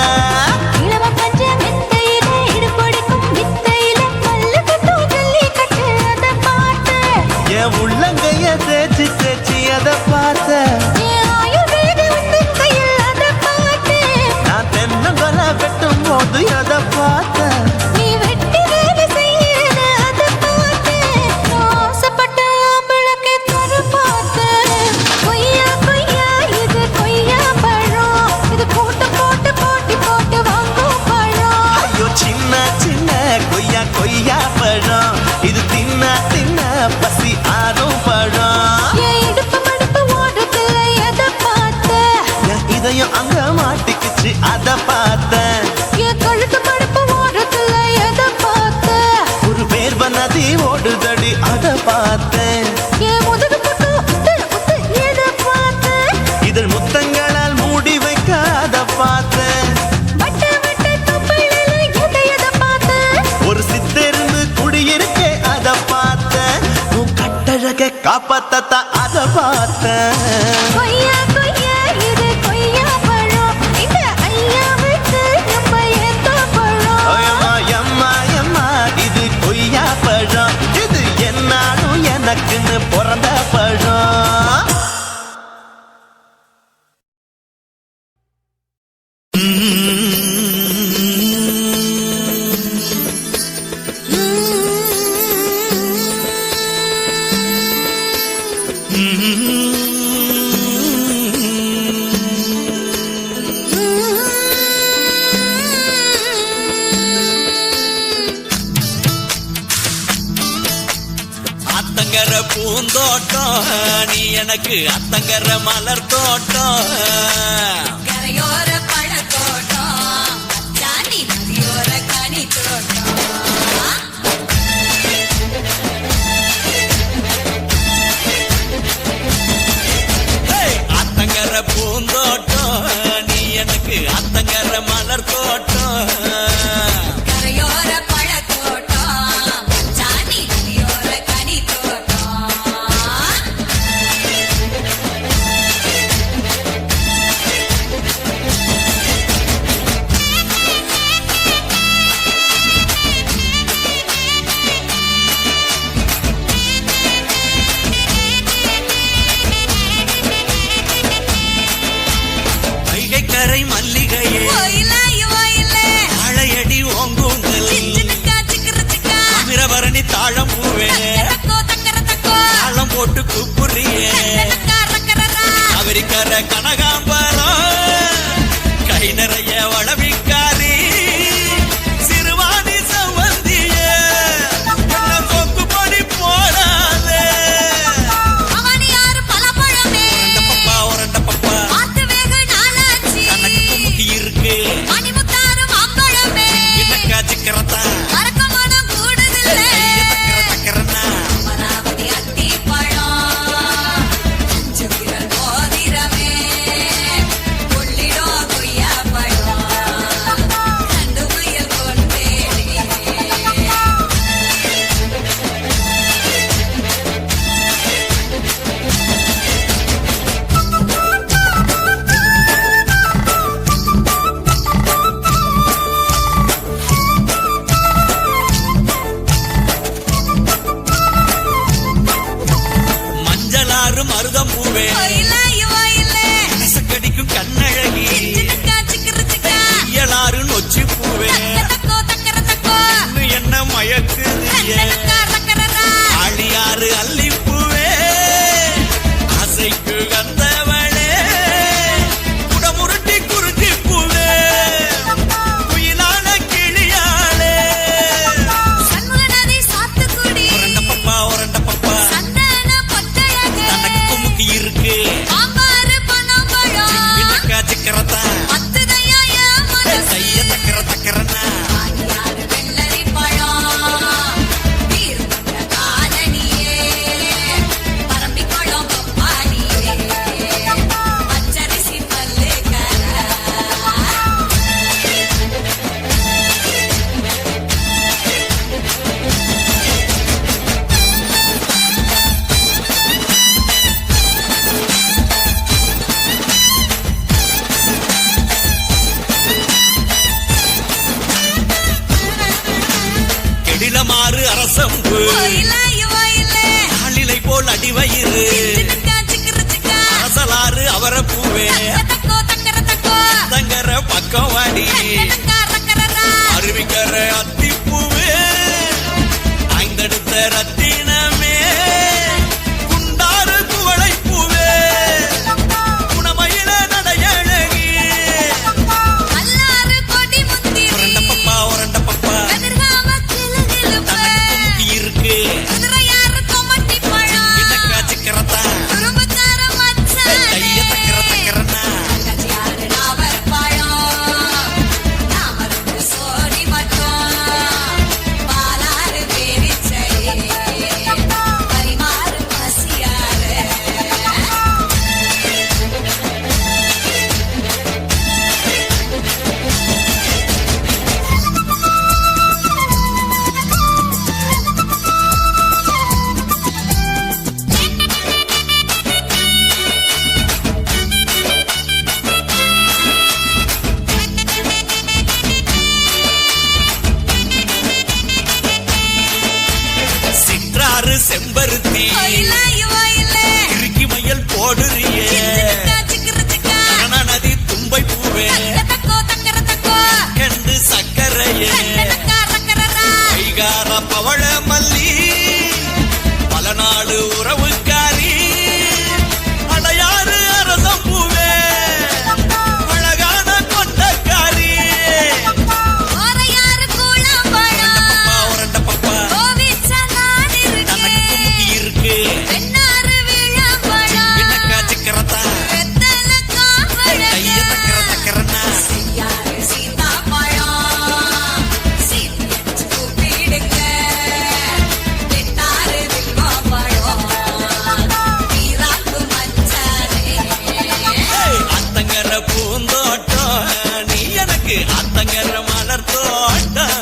இளவ பஞ்ச மெத்தையிலே இடுப்பொடிக்கும் வித்தையிலே மல்லு கட்டும் ஜல்லி கட்டு அதை பார்த்த என் உள்ளங்கைய தேய்ச்சி தேய்ச்சி அத பார்த்த என் ஆயுர்வேத உந்தன் கையில் அதை பார்த்த நான் தென்னங்கொலை வெட்டும் போது அத பார்த்த நீ வெட்டி வேலை செய்யறது அதை பார்த்த நான் ஆசைப்பட்ட ஆம்பளுக்கு தர பார்த்த கொய்யா கொய்யா இது கொய்யா பழம் இது போட்டு போட்டு போட்டி போட்டு வாங்கும் பழம் ஐயோ சின்ன சின்ன கொய்யா கொய்யா பழம் இது தின்ன தின்ன பசி ஆறும் பழம் என் இடுப்பு மடுப்பு ஓடுத்துல எதை பார்த்த என் இதயம் அங்க மாட்டிக்கிச்சு அத பார்த்தேன் என் கழுத்து மடுப்பு ஓடுத்துல எதை பார்த்த ஒரு வேர்வ நதி ஓடுதடி அத பார்த்தேன் என் முதுகு பட்டு உத்து உத்து எதை பார்த்த இதழ் முத்தங்களால் மூடி வைக்க அத பார்த்தேன் வட்ட வட்ட தொப்பையில எதை பார்த்த ஒரு சித்தெரும்பு குடியிருக்கே அத பார்த்தேன் உன் கட்டழக காப்பாத்தத்தா அத பார்த்தேன் கொய்யா கொய்யா இது கொய்யா பழம் இந்த ஐயா விட்டு நம்ம ஏத்த பழம் ஐயம்மா எம்மா எம்மா இது கொய்யா பழம் இது என்னாலும் எனக்குன்னு பிறந்த பழம் அத்தங்கர பூந்தோட்டம் நீ எனக்கு அத்தங்கர மலர் தோட்டம் கரையோர பழத்தோட்டம் ஜானி நதியோர கனி தோட்டம் அத்தங்கர பூந்தோட்டம் நீ எனக்கு அத்தங்கர மலர் தோட்டம் கரையோர பழத்தோட்டம் ஜானி நதியோர கனி தோட்டம் கரை மல்லிகையே கனகாம்பரம் கை நிறைய வளவிக்காரி சிறுவாணி சவந்திய கொக்கு பொடி போடாதே அவனியாரு பலபழமே பப்பா உரண்ட பப்பா பார்த்து வெகு நாளாச்சு கணக்கு குமுக்கி இருக்கு மணிமுத்தாறு மாம்பழமே இன்னக்கா சிக்கரத்தா மறக்கமனம் கூடுதில்லை தக்கரனா அமராவதி அத்திப்பழம் அஞ்சு விரல் மோதிரமே கொள்ளிடோ கொய்யாப்பழம் ரெண்டு முயல் கொண்டேனே மஞ்சளாறு மருதம் பூவே கடிக்கும் கண்ணழகி இயலாறு நொச்சி பூவே இன்னும் என்ன மயக்குது ஆழியாறு அல்லிப்பூவே ஆசைக்கு கந்தவளே குடமுருட்டி குறிஞ்சி பூவே குயிலான கிளியாளே உரண்ட பப்பா தனக்கு குமுக்கி இருக்கு இன்னக்கா சிக்கரத்தா கைய தக்கரனா கெடிலமாறு அரசம்பு ஆளிலை போல் அடிவயிறு அரசலாறு அவரப்பூவே தங்கர பக்கம் வாடி அருவிக்கர அத்திப்பூவே ஐந்தெடுத்த ரத்தினமே குண்டாறு குவளை பூவே குணமயில நடையழகி உரண்ட பப்பா தனக்கு குமுக்கி இருக்கு இன்னக்கா சிக்கரத்தா கைய தக்கரனா சிற்றாறு செம்பருத்தி இறுக்கி மயல் போடுறியே நதி தும்பை பூவே கண்டு சக்கரையே கைகார பவள மல்லி பல நாடு உறவுக்காரி அடையாறு அரசம் பூவே அழகான கொண்டக்காரி உரண்ட பப்பா தனக்கு குமுக்கி இருக்கு இன்னக்கா சிக்கரத்தா கைய தக்கரனா அத்தங்கர பூந்தோட்டம் நீ எனக்கு அத்தங்கர மலர் தோட்டம்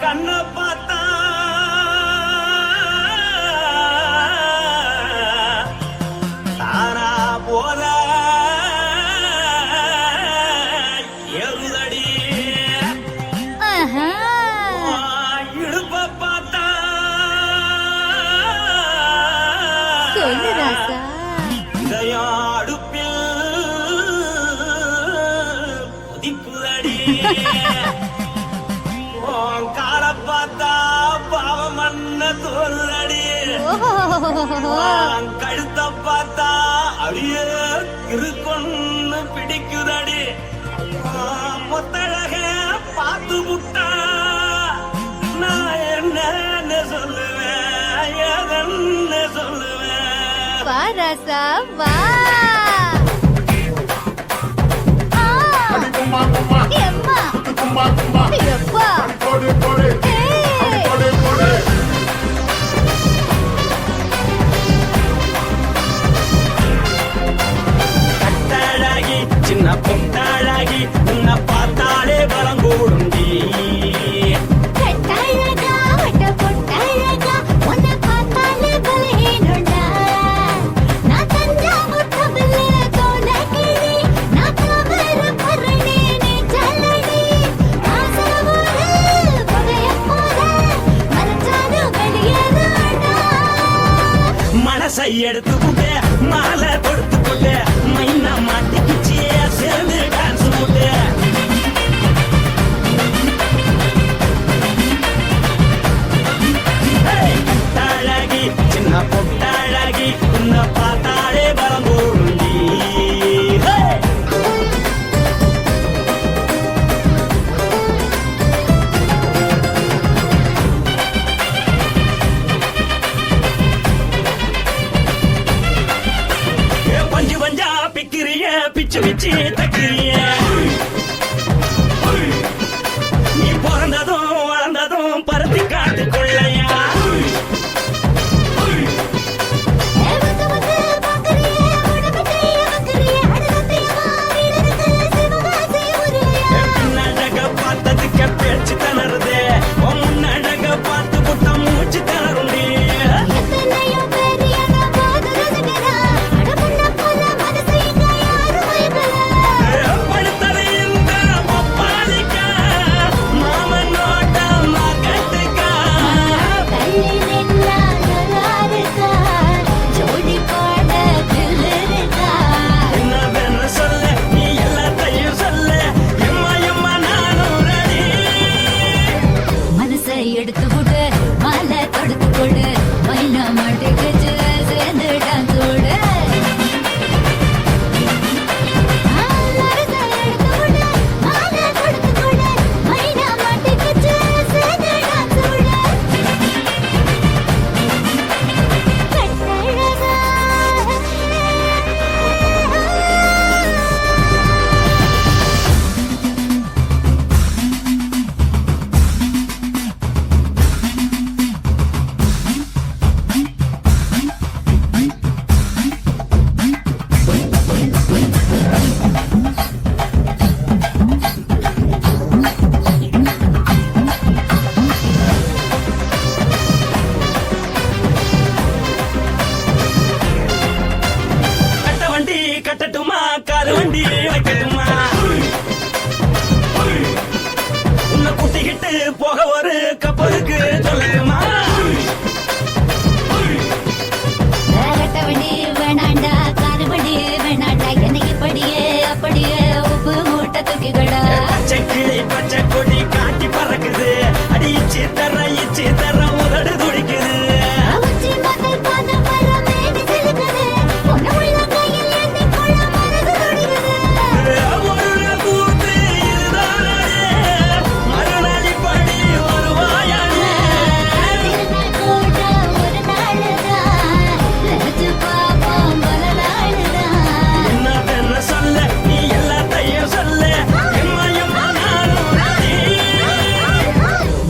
கண்ண பார்த்தா தானா போல எருதடி கால பார்த்தா பாவம் மண்ண தோல்லடி கழுத்த பார்த்தா அடியே இருக்குன்னு பிடிக்குதடி மொத்தழக பார்த்து விட்டா நான் என்ன சொல்லுவேன் எதன்னு சொல்லுவேன் வா ராசா வா கும்மா கும்மா எம்மா கும்மா கும்மா எப்பா போடு போடு ஏய் போடு போடு கட்டழகி சின்ன பொட்டழகி உன்னை பார்த்தாலே பலம் கூடுண்டி கட்டழகா வட்ட பொட்டழகா உன்னை பார்த்தாலே பலஹீனடா நான் தஞ்சாவூர் தவிலே தோலகிரி நான் தவற பரணி நீ ஜல்லடி ஆசரவூரு பகைய போல மரச்சாது வெளியேறாடா மனசை எடுத்து புட்டே மாலை கொடுத்து புட்டே மைனா மாட்டிக்கிச்சே சேர்ந்து டான்ஸ் புட்டே கட்டழகி சின்ன பொட்டழகி உன்னை பார்த்தாலே பலம் கூடுண்டி பஞ்சு பஞ்சா பிக்கிறிய பிச்சு பிச்சு தக்கிறிய நீ பிறந்ததும் வளர்ந்ததும் பருத்தி காட்டு கொள்ளையா வந்து வந்து பாக்கறியே உடம்பத்தைய வக்கறியே அடகத்தையமா வீடருக்கு சிவகாசி ஊரியா பின்னழக பார்த்ததுக்கு பேச்சு தளருதே முன்னழக பார்த்து புட்ட மூச்சு தளருண்டி எத்தனையோ பேர் என்ன போது ரசிக்கிறா அடமுன்ன போல மனசு இங்க யாரும் வைக்கல படுத்தது இந்த பப்பாளிக்கா மாமன் நோட்ட மகட்டுக்கா கல்லி நின்னா நல்லாருக்கா ஜோடி பாட தில்லுருக்கா என்னவென்னு சொல்ல நீ எல்லாத்தையும் சொல்ல எம்மா எம்மா நானும் ரெடி மனசை எடுத்து விடு மாலை தொடுத்து கொடு மைனா மாட்டுக்கு சேர்ந்து டான்ஸ் விடு மனசை எடுத்து விடு மாலை தொடுத்து கொடு மைனா மாட்டுக்கு சேர்ந்து டான்ஸ் விடு கட்டழகா கட்ட வண்டி கட்டட்டுமா காரு வண்டி வைக்கட்டுமா உன்னை கூட்டிக்கிட்டு போக ஒரு கப்பலுக்கு சொல்லட்டுமா கட்டவண்டி வேணாண்டா காருவண்டி வேணாண்டா என்னைக்கு படியே அப்படியே உப்பு மூட்டை தூக்கிக்கடா பச்சை கிளி பச்சை கொடி காட்டி பறக்குது அடி இச்சி தர உதடு துடிக்குது உச்சி மகள் பாத மர மேனி சிலுக்குது உன்னை உள்ள கையில் ஏந்தி கொள்ள மனது துடிக்குது ஒரு நாள் கூத்து இதுதானே மறுநாளி படி வருவாயானே திருநாள் கூட ஒரு நாளுதான் நினைச்சு பாப்போம் பல நாளுதான் என்ன சொல்ல நீ எல்லாத்தையும் சொல்ல எம்மா எம்மா நானும் ரெடி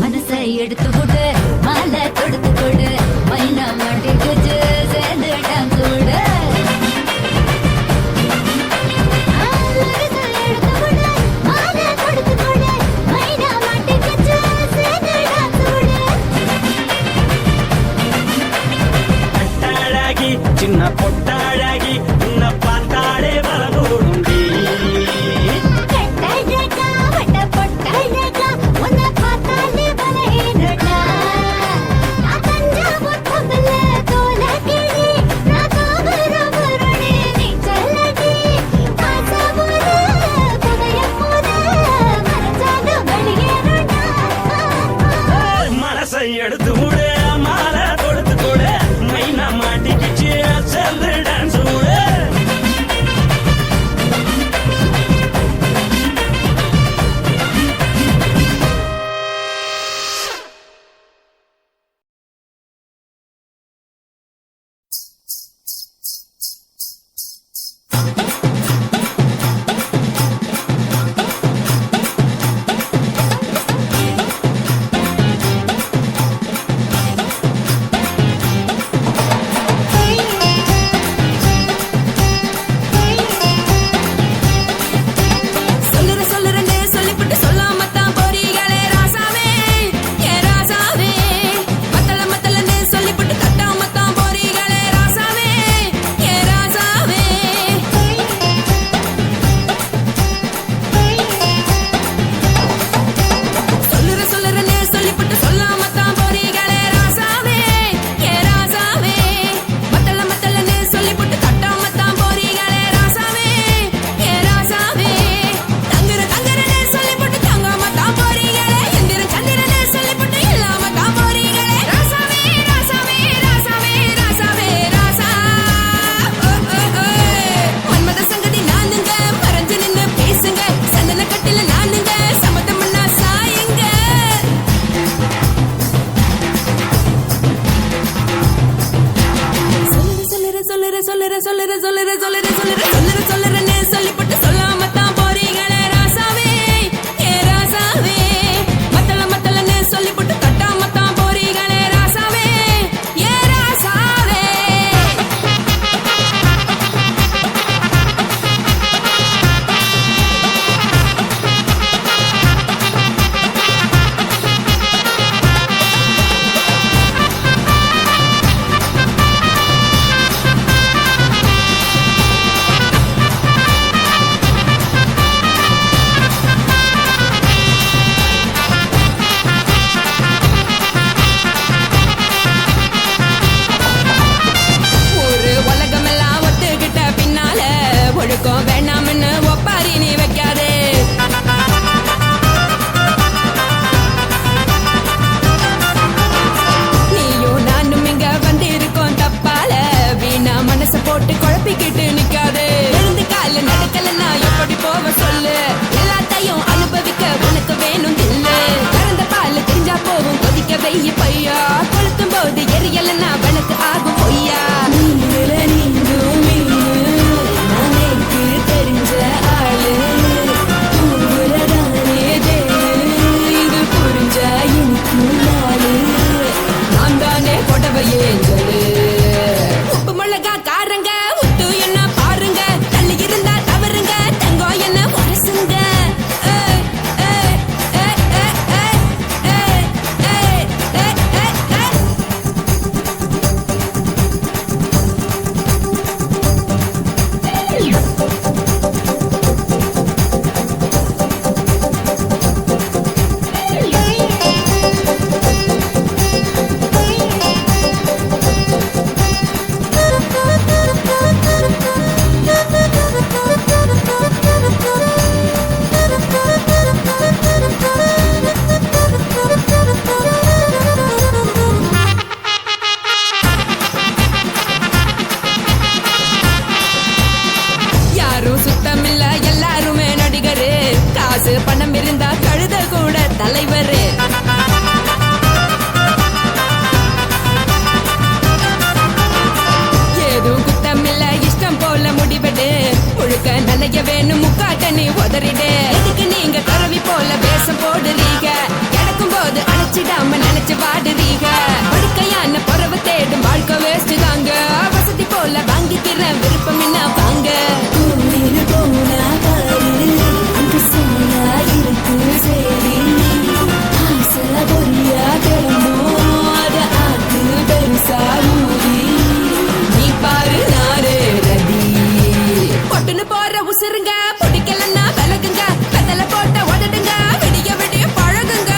மனசை எடுத்து விடு மாலை தொடுத்து கொடு மைனா மாட்டுக்கு சேர்ந்து டான்ஸ் விடு மனசை எடுத்து விடு மாலை தொடுத்து கொடு மைனா மாட்டுக்கு சேர்ந்து டான்ஸ் விடு கட்டழகி சின்ன பொட்டழகி உன்னை பார்த்தாலே பலகூடுண்டி கட்டழகா வட்ட பொட்டழகா உன்னை பார்த்தாலே பலஹீனடா நான் தஞ்சாவூர் தவிலே தோல கொலுசை எடுத்து விடு மாலை தொடுத்து கொடு மைனா மாட்டிக்கிச்சு சேர்ந்து டான்ஸ் விடு நனைய வேணும் முக்காட்ட நீ உதறிடு எதுக்கு நீங்க கரவி போல வேஷம் போடுறீங்க கிடக்கும் போது அழைச்சிடாம நினைச்சு வாடுறீங்க படுக்கையான பறவை தேடும் வாழ்க்கை வேஸ்ட் தாங்க வசதி போல வாங்கிக்கிற விருப்பம் என்ன வாங்க போனா பாரு அந்த சோனா இருக்கு சரி ஆசை பொரியா கிளம்பும் அத ஆத்து பெருசா ஊதி நீ பாரு நாரு ரதி பொட்டுன்னு போற உசுருங்க பிடிக்கலன்னா விலகுங்க வெத்தல போட்ட உதடுங்க விடிய விடிய பழகுங்க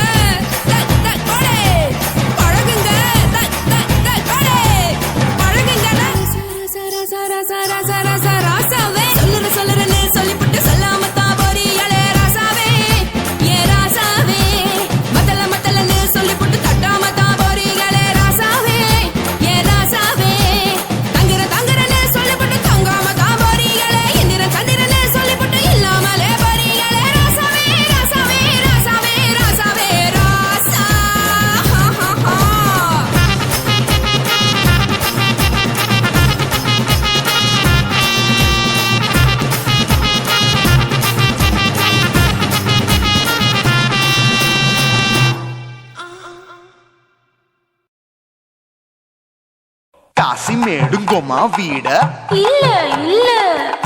కాశీ మేడుంగోమా వీడ இல்ல இல்ல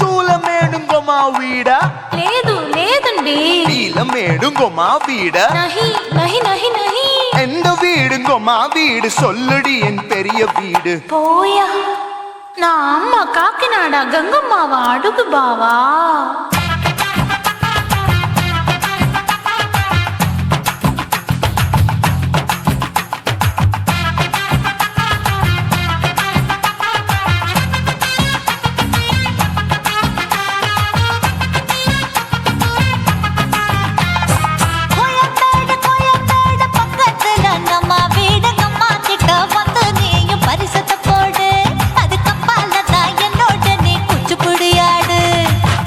తూల మేడుంగోమా వీడ లేదు లేదండి నీల మేడుంగోమా వీడ நஹி நஹி நஹி நஹி எந்த வீடுங்கோமா வீடு சொல்லுடி என் பெரிய வீடு போயா நான் அம்மா காக்கிநாடா கங்கம்மாவா அடுகு பாவா கோயம்பேடு பக்கத்துல நம்ம வீடு அம்மா கிட்ட வந்து நீயும் பரிசத்தை போடு அது கப்பால தான் என்னோட நீ குச்சிப்புடியாடு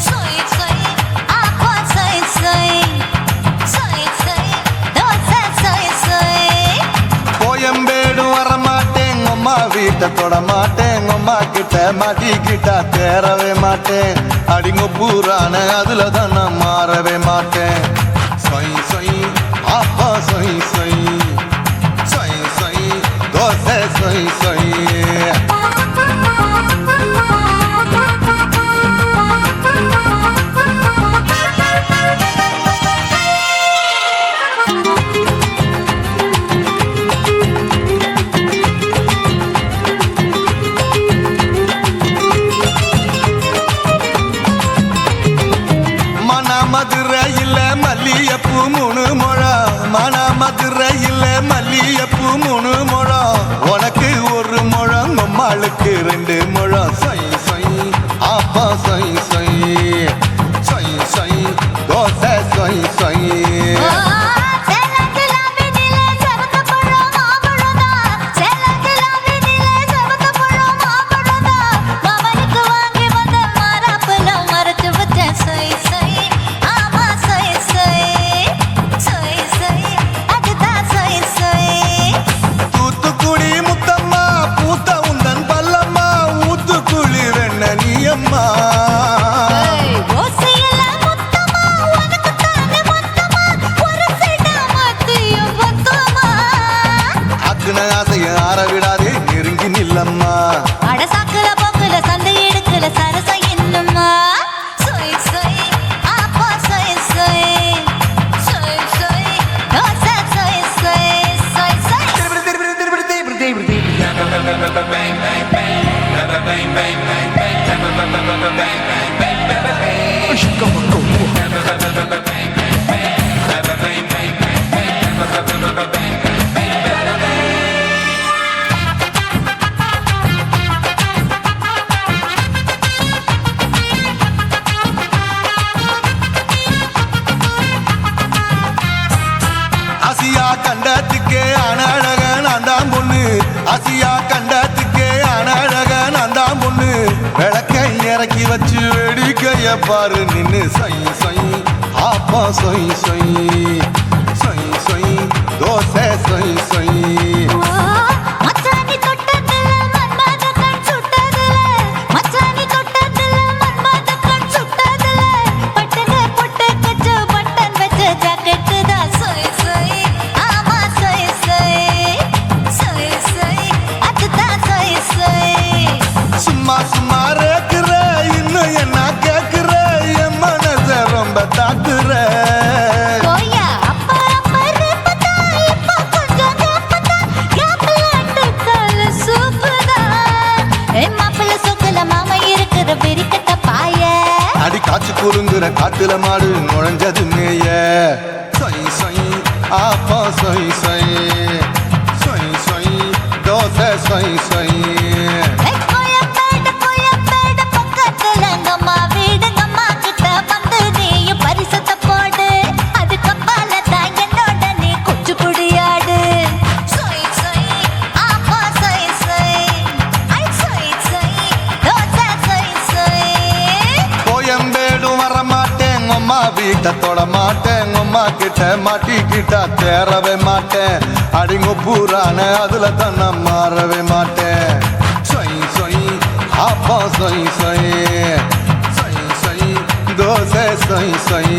சொய் சொய் ஆப்பா சொய் சொய் சொய் சொய் தோசை சொய் சொய் கோயம்பேடு வரமாட்டேன் அம்மா வீட்டை தொட மாட்டேன் அம்மா கிட்ட மாட்டிக்கிட்டா தேரவே மாட்டேன் அடிங்க பூரான அதுல தான் நான் மாறவே மாட்டேன் சொய் சொய் அப்பா சொய் சொய் சொய் சொய் தோசை சொய் சொய் மதுரையில் மல்லியப்பூ 3 முழம் மதுரையில் மல்லியப்பூ 3 முழம் உனக்கு 1 முழம் அம்மாளுக்கு 2 முழம் சொய் சொய் அப்பா சொய் சொய் சொய் சொய் தோசை சொய் சொய் விடாதே நெருங்கி நில்லம்மா அடசாக்குல போக்குல சந்தை எடுக்கல சரச என்னம்மா சொய் சொய் ஆப்பா சொய் சொய் சொய் சொய் தோசை சொய் சொய் சொய் சொய் கண்டத்துக்கே அனழக நான் தான் பொண்ணு ஆசியா கண்டத்துக்கே அனழக நான் தான் பொண்ணு விளக்கை இறக்கி வச்சு வேடிக்கைய பாரு நின்னு சொய் சொய் ஆப்பா சொய் சொய் சொய் சொய் தோசை சொய் சொய் சும்மா ரேக்குற இன்னும் என்ன கேக்குற என் மனச ரொம்ப தாக்குற அடி காய்ச்சி குறுங்குற காட்டுல மாடு நுழைஞ்சது மேய சொய் சொய் ஆப்பா சொய் சொய் சொய் சொய் தோசை சொய் சொய் பரிசத்தை போடு அது கப்பால தான் என்னோட நீ குச்சிப்புடியாடு சொய் சொய் ஆப்பா சொய் சொய் ஐ சொய் சொய் தோசை சொய் சொய் கோயம்பேடு வரமாட்டேன் அம்மா வீட்டை தொட மாட்டேன் அம்மா கிட்ட மாட்டிக்கிட்டா தேரவே மாட்டேன் அடிங்க பூரான அதுல தான் நான் மாறவே மாட்டேன் சொய் சொய் அப்பா சொய் சொய் சொய் சொய் தோசை சொய் சொய்